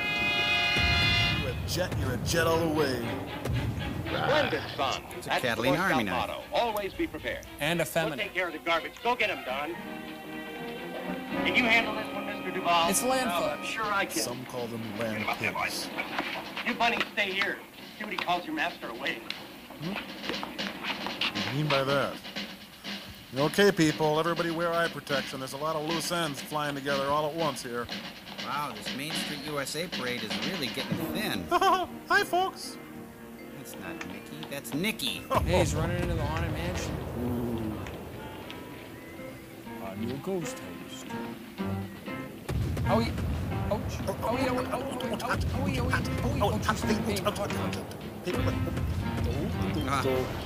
You're a jet all the way. Splendid, son. It's a That's the Catalina Boy Army Scout knife. motto. Always be prepared. And We'll effeminate. take care of the garbage. Go get him, Don. Can you handle this one, Mr. Duvall? It's landfill. I'm sure I can. Some call them land pigs. You bunnies stay here. See what he calls your master away. What do you mean by that? Okay, people, everybody wear eye protection. There's a lot of loose ends flying together all at once here. Wow, this Main Street USA parade is really getting thin. Hi, folks. That's not Mickey, that's Nicky. Hey, he's running into the haunted mansion. I knew a ghost house. Owie. Ouch. Owie, owie,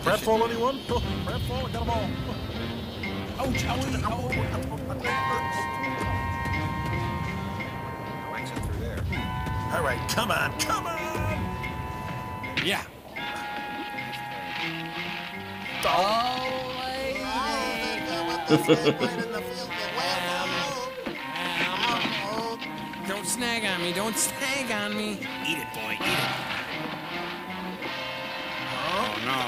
Pratfall, anyone? Pratfall, I got them all. Ouch, owie, No exit through there. All right, come on, come on. Yeah. Don't snag on me. Don't snag on me. Eat it, boy, eat it. Oh, no.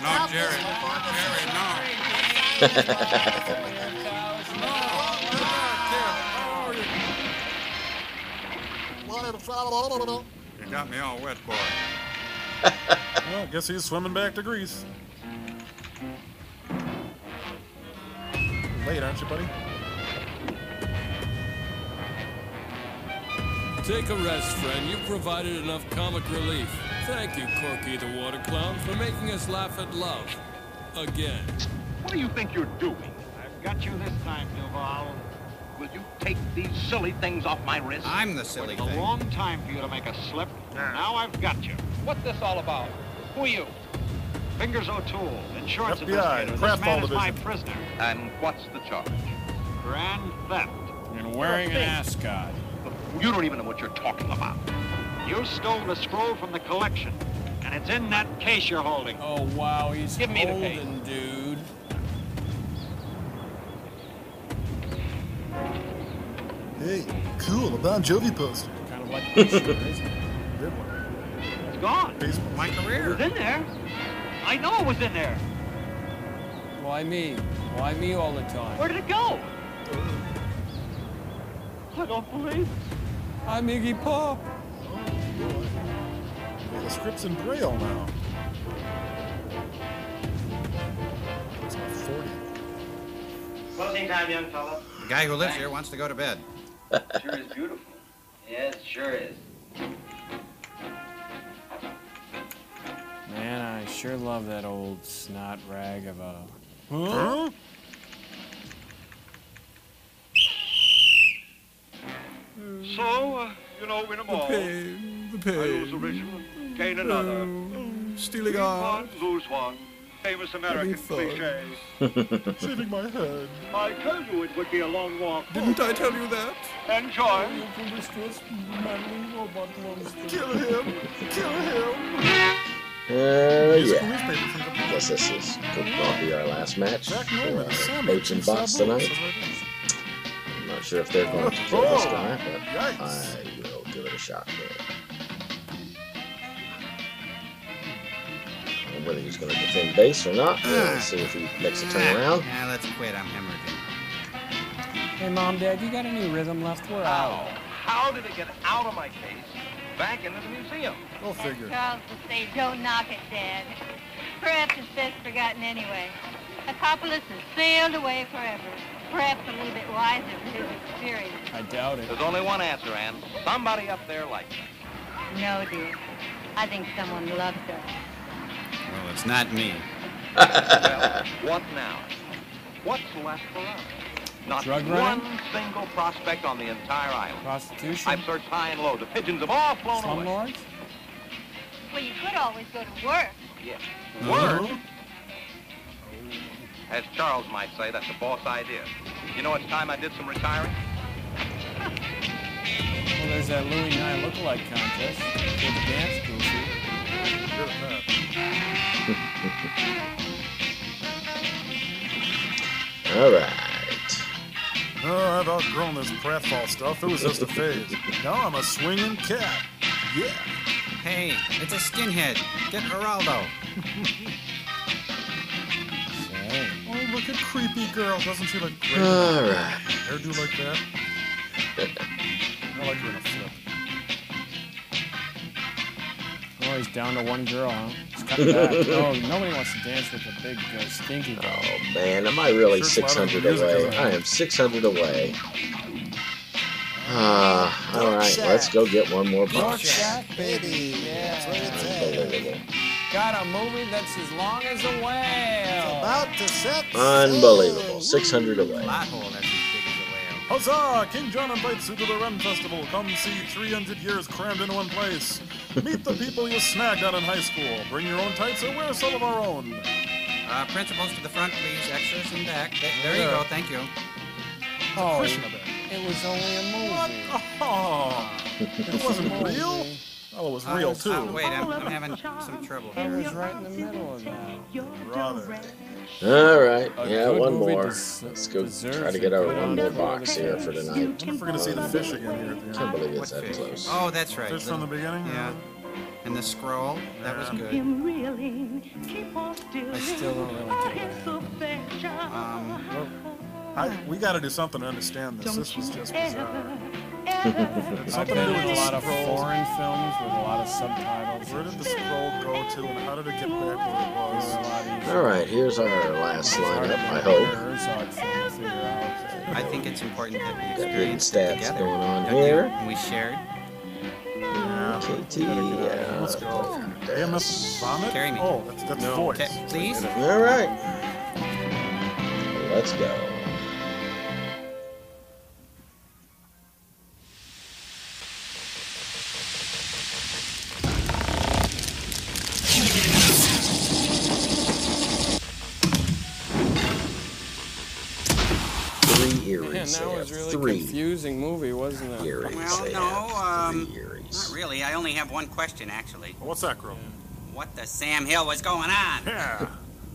No, Jared. Jared, no. You got me all wet, boy. Well, I guess he's swimming back to Greece. Late, aren't you, buddy? Take a rest, friend. You've provided enough comic relief. Thank you, Corky the Water Clown, for making us laugh at love. Again. What do you think you're doing? I've got you this time, Duval. Will you take these silly things off my wrist? I'm the silly It's a thing. long time for you to make a slip. Now I've got you. What's this all about? Who are you? Fingers O'Toole, insurance FBI, investigator. This Craftball man is my Division. prisoner. And what's the charge? Grand theft. And wearing an ascot. You don't even know what you're talking about. You stole the scroll from the collection, and it's in that case you're holding. Oh, wow, he's Give me the case. holding, dude. Hey, cool, a Bon Jovi poster. Kind of like this shirt, isn't it? Good one. It's gone. My It career. was in there. I know it was in there. Why me? Why me all the time? Where did it go? I don't believe it. I'm Iggy Pop. Yeah, the script's in Braille now. It's not 40. Closing time, young fellow. The guy who lives here wants to go to bed. Sure is beautiful. Yes, sure is. Man, I sure love that old snot rag of a... Huh? So, you know, win them all. The I lose a rich one, gain another. Stealing Win art. one, lose one. Famous American fun. cliche. Shaving my head. I told you it would be a long walk. Didn't I tell you that? Enjoy. Kill him! Kill him! Yeah. Guess this is could be our last match for H and Bots tonight. I'm not sure if they're going to kill this guy, but I will give it a shot there. Whether he's going to defend base or not. We'll see if he makes a turn around. Yeah, let's quit. I'm hemorrhaging. Hey, Mom, Dad, you got any rhythm left? We're out. How did it get out of my case, back into the museum? Go figure. Charles will say, don't knock it, Dad. Perhaps it's best forgotten anyway. Acopolis has sailed away forever. Perhaps a little bit wiser for his experience. I doubt it. There's only one answer, Ann. Somebody up there likes it. No, dear. I think someone loves her. Well, it's not me. Well, what now? What's left for us? Not Drug one running? single prospect on the entire island. Prostitution? I've searched high and low. The pigeons have all flown away. Slumlords? Well, you could always go to work. Yes. Work? As Charles might say, that's a boss idea. You know, it's time I did some retiring. Well, there's that Louis Nye lookalike contest. Good dance, Goofy. Good at that. All right. Oh, I've outgrown this pratfall stuff. It was just a phase. Now I'm a swinging cat. Yeah. Hey, it's a skinhead. Get Geraldo. Oh, look at creepy girl. Doesn't she look great? All right. Hairdo like that. I like her in a flip. Oh, he's down to one girl, huh? He's cut back. Oh, nobody wants to dance with a big, stinky girl. Oh, man, am I really Sure 600 music, away? isn't it? I am 600 away. All right, let's go get one more York box. Shack, baby. Yeah. Unbelievable. Got a movie that's as long as a whale. About to set Unbelievable. 600 away. Pothole that's as big as a whale. Huzzah! King John invites you to the Ren Festival. Come see 300 years crammed in one place. Meet the people you snagged on in high school. Bring your own tights or wear some of our own. Principals to the front, please. Extras in back. There you go. Thank you. Oh, Question of it. it was only a movie. Oh, it wasn't real? Oh, it was real, too. Wait, I'm having some trouble I here. was right in the middle of that. Brother. All right, A yeah, good one movie more. des- Let's go deserves try to a get our good one more movie. box here for tonight. I wonder if we're going to see the fish again here at the end. Can't believe it's What that fish? close. Oh, that's right. Fish from the beginning? Yeah. And the scroll. That was good. I still don't really get what happened. We got to do something to understand this. This was just bizarre. I've Something been to do in with a the lot of scrolls. foreign films with a lot of subtitles. Where did the scroll go to, and how did it get back where it was? All right, here's our last lineup, I hope. Herzog film to figure out. I think it's important that we Got good experience it stats together. going on Don't you? here. And we shared. KT, Let's go. AMS Vomit? Carry me. Oh, that's voice. Okay, please. All right, let's go. Man, that was really Three confusing movie, wasn't it? Eries. Well, They no, have not 3 Eries. really. I only have one question, actually. What's that, girl? What the Sam Hill was going on? Yeah.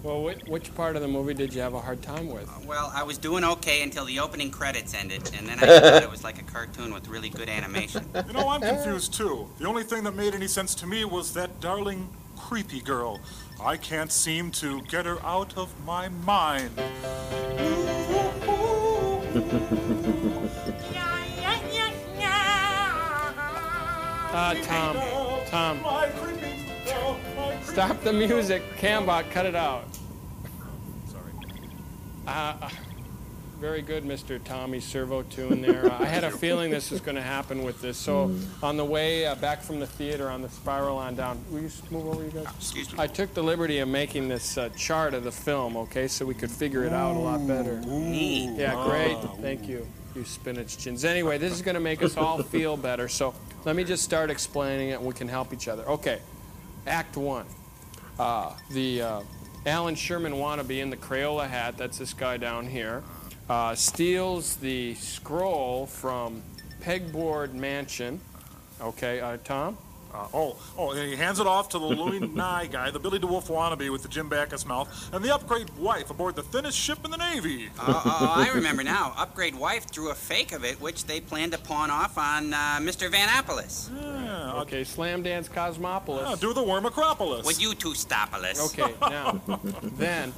Well, which part of the movie did you have a hard time with? Well, I was doing okay until the opening credits ended, and then I thought it was like a cartoon with really good animation. You know, I'm confused, too. The only thing that made any sense to me was that darling, creepy girl. I can't seem to get her out of my mind. Tom. Stop the music. Cambot, cut it out. Sorry. Very good, Mr. Tommy Servo tune there. I had a feeling this was going to happen with this. So on the way back from the theater on the spiral on down, will you move over, you guys? Excuse me. I took the liberty of making this chart of the film, okay, so we could figure it out a lot better. Neat. Yeah, great. Thank you, you spinach chins. Anyway, this is going to make us all feel better. So let me just start explaining it, and we can help each other. Okay, Act 1. The Alan Sherman wannabe in the Crayola hat, that's this guy down here, steals the scroll from Pegboard Mansion. Okay, Tom? He hands it off to the Louis Nye guy, the Billy DeWolf wannabe with the Jim Backus mouth, and the upgrade wife aboard the thinnest ship in the Navy. I remember now. Upgrade wife drew a fake of it, which they planned to pawn off on Mr. Vanapolis. Yeah, Okay, Slam Dance Cosmopolis. do the Worm Acropolis. Would you two stop us? Okay, now, then,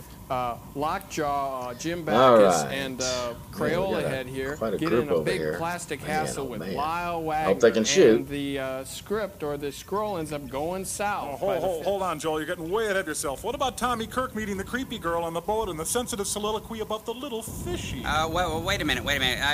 Lockjaw, Jim Backus, right. and We Crayola got Head here quite a get group in a over big here. plastic Man, hassle oh, with man. Lyle Wagner. Hope they can shoot. And the script or the scroll ends up going south. Hold on, Joel. You're getting way ahead of yourself. What about Tommy Kirk meeting the creepy girl on the boat and the sensitive soliloquy about the little fishy? Well, wait a minute.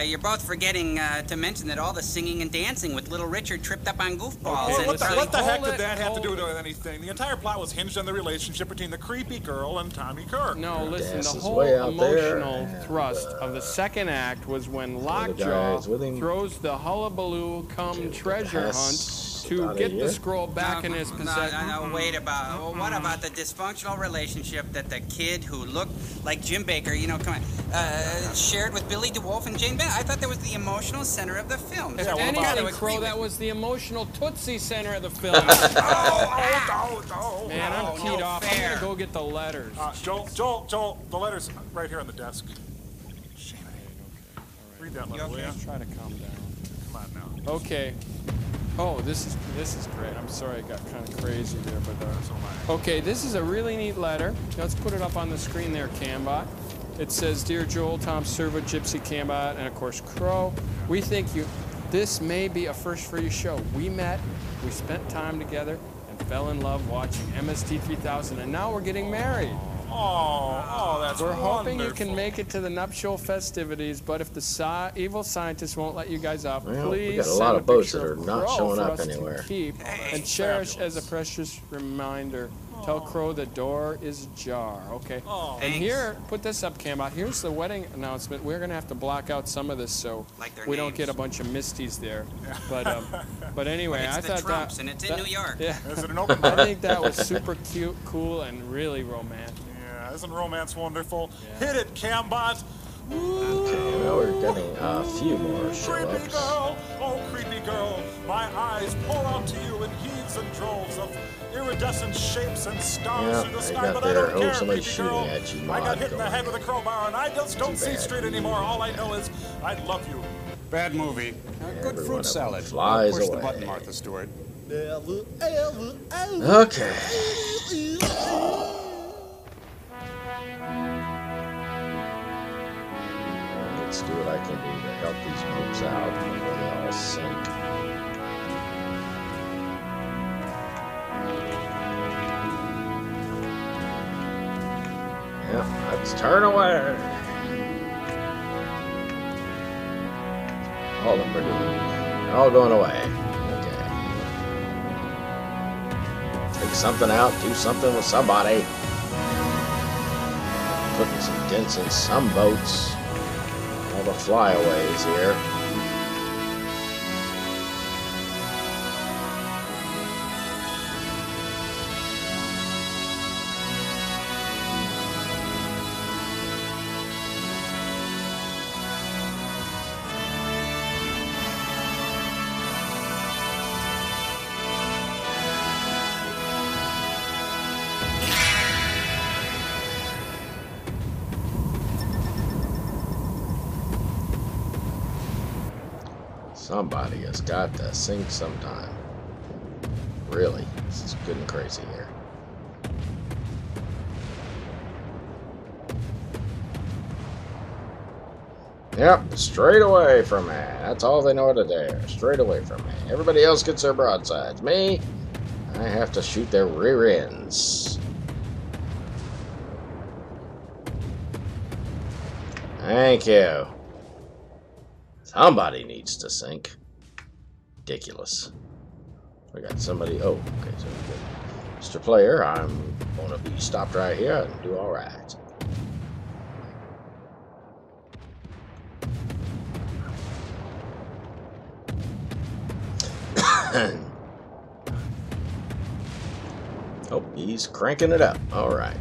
You're both forgetting to mention that all the singing and dancing with Little Richard tripped up on goofballs. Well, and what the heck did that have to do with anything? The entire plot was hinged on the relationship between the creepy girl and Tommy Kirk. No, listen, Gas the is whole way out emotional there. thrust of the second act was when guys Lockjaw with him. throws the hullabaloo come treasure hunt to get the scroll back in his possession. No, wait about. Well, what about the dysfunctional relationship that the kid who looked like Jim Baker, shared with Billy DeWolf and Jane Bennett? I thought that was the emotional center of the film. If So anything, I Crow, that was the emotional Tootsie center of the film. Man, I'm teed off. I'm gonna go get the letters. Joel, the letter's right here on the desk. Shame it. Read that letter, will you? Try to calm down. Come on now. Okay. Oh, this is great. I'm sorry I got kind of crazy there, but okay, this is a really neat letter. Let's put it up on the screen there, Cambot. It says, "Dear Joel, Tom Servo, Gypsy Cambot, and of course Crow, we think this may be a first for your show. We met, we spent time together, and fell in love watching MST 3000, and now we're getting married. Oh, that's We're hoping you wonderful. can make it to the nuptial festivities, but if the evil scientists won't let you guys off, Well, we please got a send lot of boats picture that are of not Crow showing for up us to anywhere. keep and cherish as a precious reminder. Tell Crow the door is ajar." Okay. Oh, and here, put this up, Cambot. Here's the wedding announcement. We're gonna have to block out some of this so we don't get a bunch of Misties there. But anyway, But it's I the thought Trumps, that and it's in New York. Yeah. Is it an open I bar? think that was super cute, cool, and really romantic. Yeah, isn't romance wonderful? Hit it, Cambot! Okay, well, we're getting a few more Creepy show-ups. girl, oh creepy girl, my eyes pour out to you in heaves and droves of iridescent shapes and stars Yeah, through the they sky, got but I their don't care, somebody creepy shooting girl. at you I got mod hit in the going. head with a crowbar and I just don't see bad. straight anymore. All I know is I love you. Bad movie. Good every one fruit of them salad. flies Push away. the button, Martha Stewart. Okay. Let's do what I can do to help these boats out before they all sink. Yep, let's turn away. All of them are doing, all going away. Okay. Take something out, do something with somebody. Putting some dents in some boats. All the flyaways here. Somebody has got to sink sometime. Really, this is good and crazy here. Yep, straight away from me. That's all they know how to do. Straight away from me. Everybody else gets their broadsides. Me, I have to shoot their rear ends. Thank you. Somebody needs to sink. Ridiculous. We got somebody. Oh, okay, so good. Mr. Player, I'm going to be stopped right here and do all right. Oh, he's cranking it up. All right.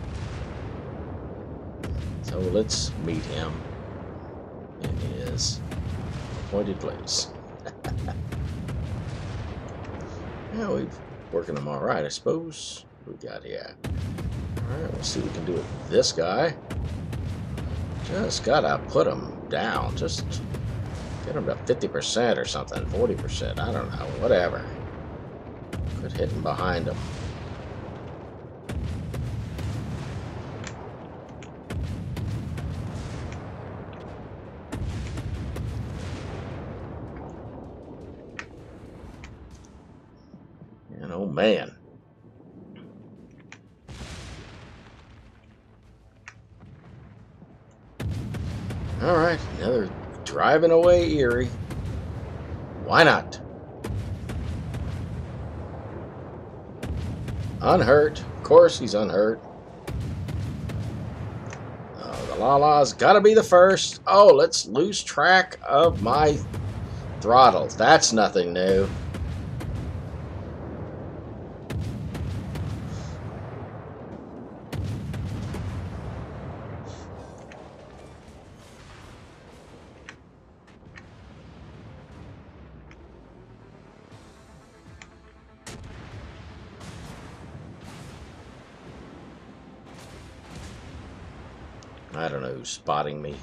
So let's meet him in his appointed place. Yeah, we're working them all right, I suppose. What we got here? All right, we'll see what we can do with this guy. Just gotta put him down. Just get him to 50% or something, 40%. I don't know, whatever. Quit hitting behind him. Oh, man. Alright, another driving away Erie. Why not? Unhurt. Of course he's unhurt. Oh, the Lala's got to be the first. Oh, let's lose track of my throttles. That's nothing new. I don't know who's spotting me.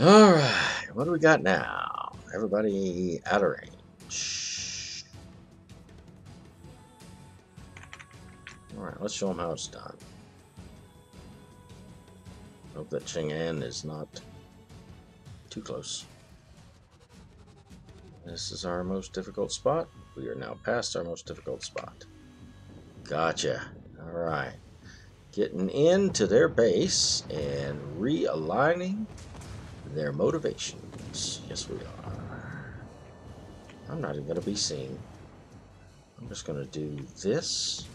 Alright, what do we got now? Everybody out of range. Alright, let's show them how it's done. Hope that Chang'an is not too close. This is our most difficult spot. We are now past our most difficult spot. Gotcha. Alright. Getting into their base and realigning their motivations. Yes, we are. I'm not even going to be seen. I'm just going to do this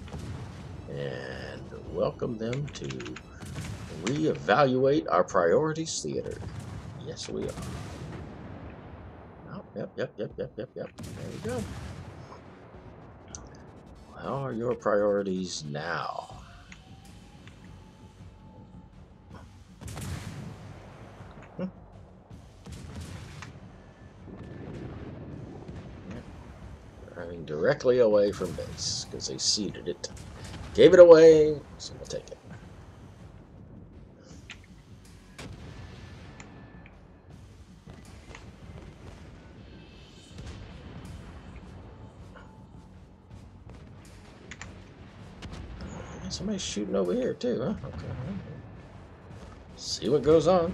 and welcome them to reevaluate our priorities theater. Yes, we are. Oh, yep. There we go. How are your priorities now? Driving directly away from base because they seeded it. Gave it away, so we'll take it. Somebody's shooting over here too, huh? Okay. See what goes on.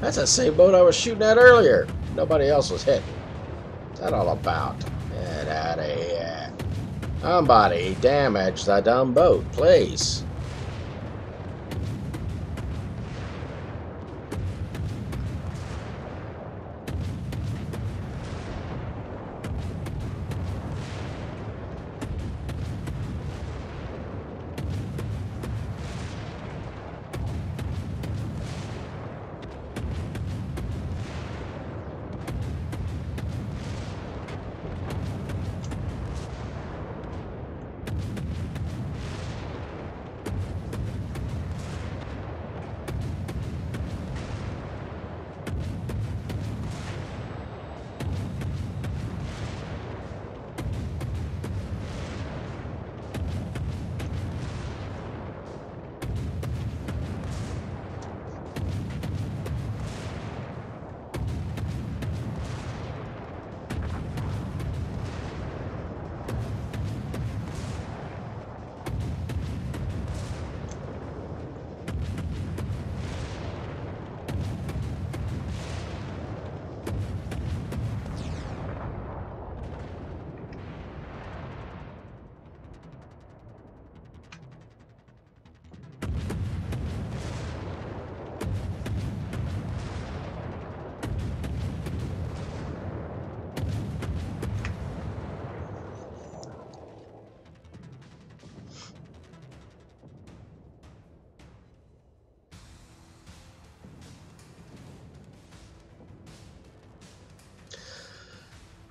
That's that same boat I was shooting at earlier. Nobody else was hit. What's that all about? Get out of here. Somebody damage the dumb boat, please.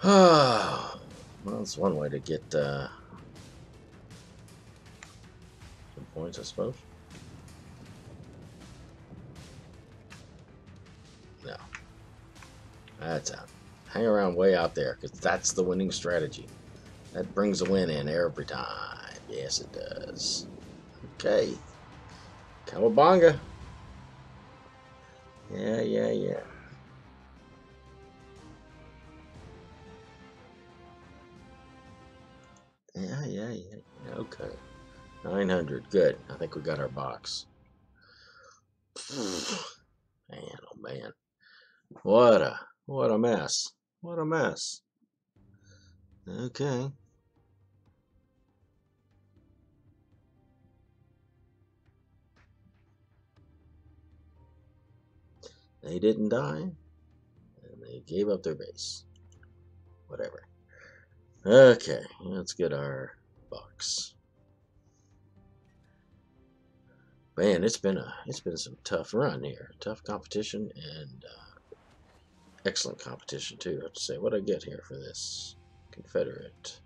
Well, that's one way to get some points, I suppose. No. That's out. Hang around way out there, because that's the winning strategy. That brings a win in every time. Yes, it does. Okay. Cowabunga. Yeah. Yeah. Okay. 900. Good. I think we got our box. Man, oh man. What a mess. What a mess. Okay. They didn't die, and they gave up their base. Whatever. Okay, let's get our box. Man, it's been some tough run here. Tough competition and excellent competition too. I have to say, what I get here for this Confederate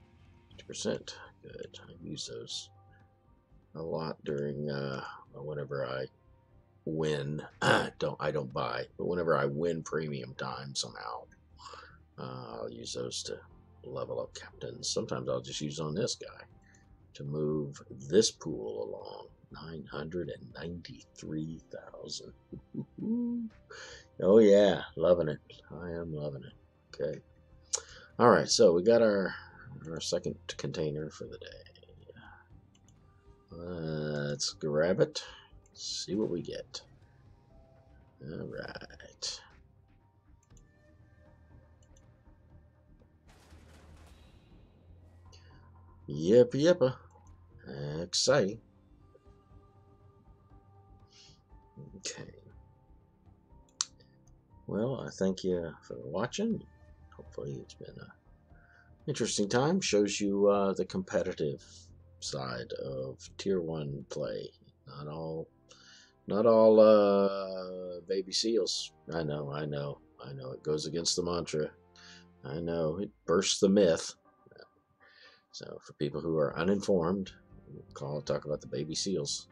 50%. Good. I use those a lot during whenever I win. I don't buy, but whenever I win premium time somehow, I'll use those to level up captains. Sometimes I'll just use on this guy to move this pool along. 993,000. Oh yeah, loving it. I am loving it. Okay. All right, so we got our second container for the day. Let's grab it. See what we get. All right. Yep. Exciting. Okay. Well, I thank you for watching. Hopefully it's been an interesting time. Shows you the competitive side of Tier 1 play. Not all baby seals. I know. It goes against the mantra. I know. It bursts the myth. So for people who are uninformed, talk about the baby seals.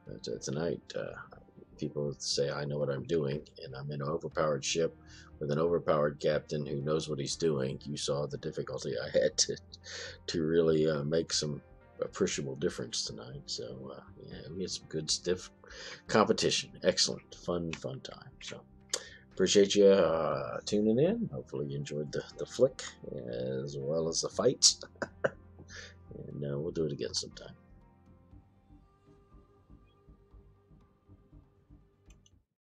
But tonight, people say I know what I'm doing, and I'm in an overpowered ship with an overpowered captain who knows what he's doing. You saw the difficulty I had to really make some appreciable difference tonight. So yeah, we had some good stiff competition. Excellent, fun time. So appreciate you tuning in. Hopefully you enjoyed the flick as well as the fights. And we'll do it again sometime.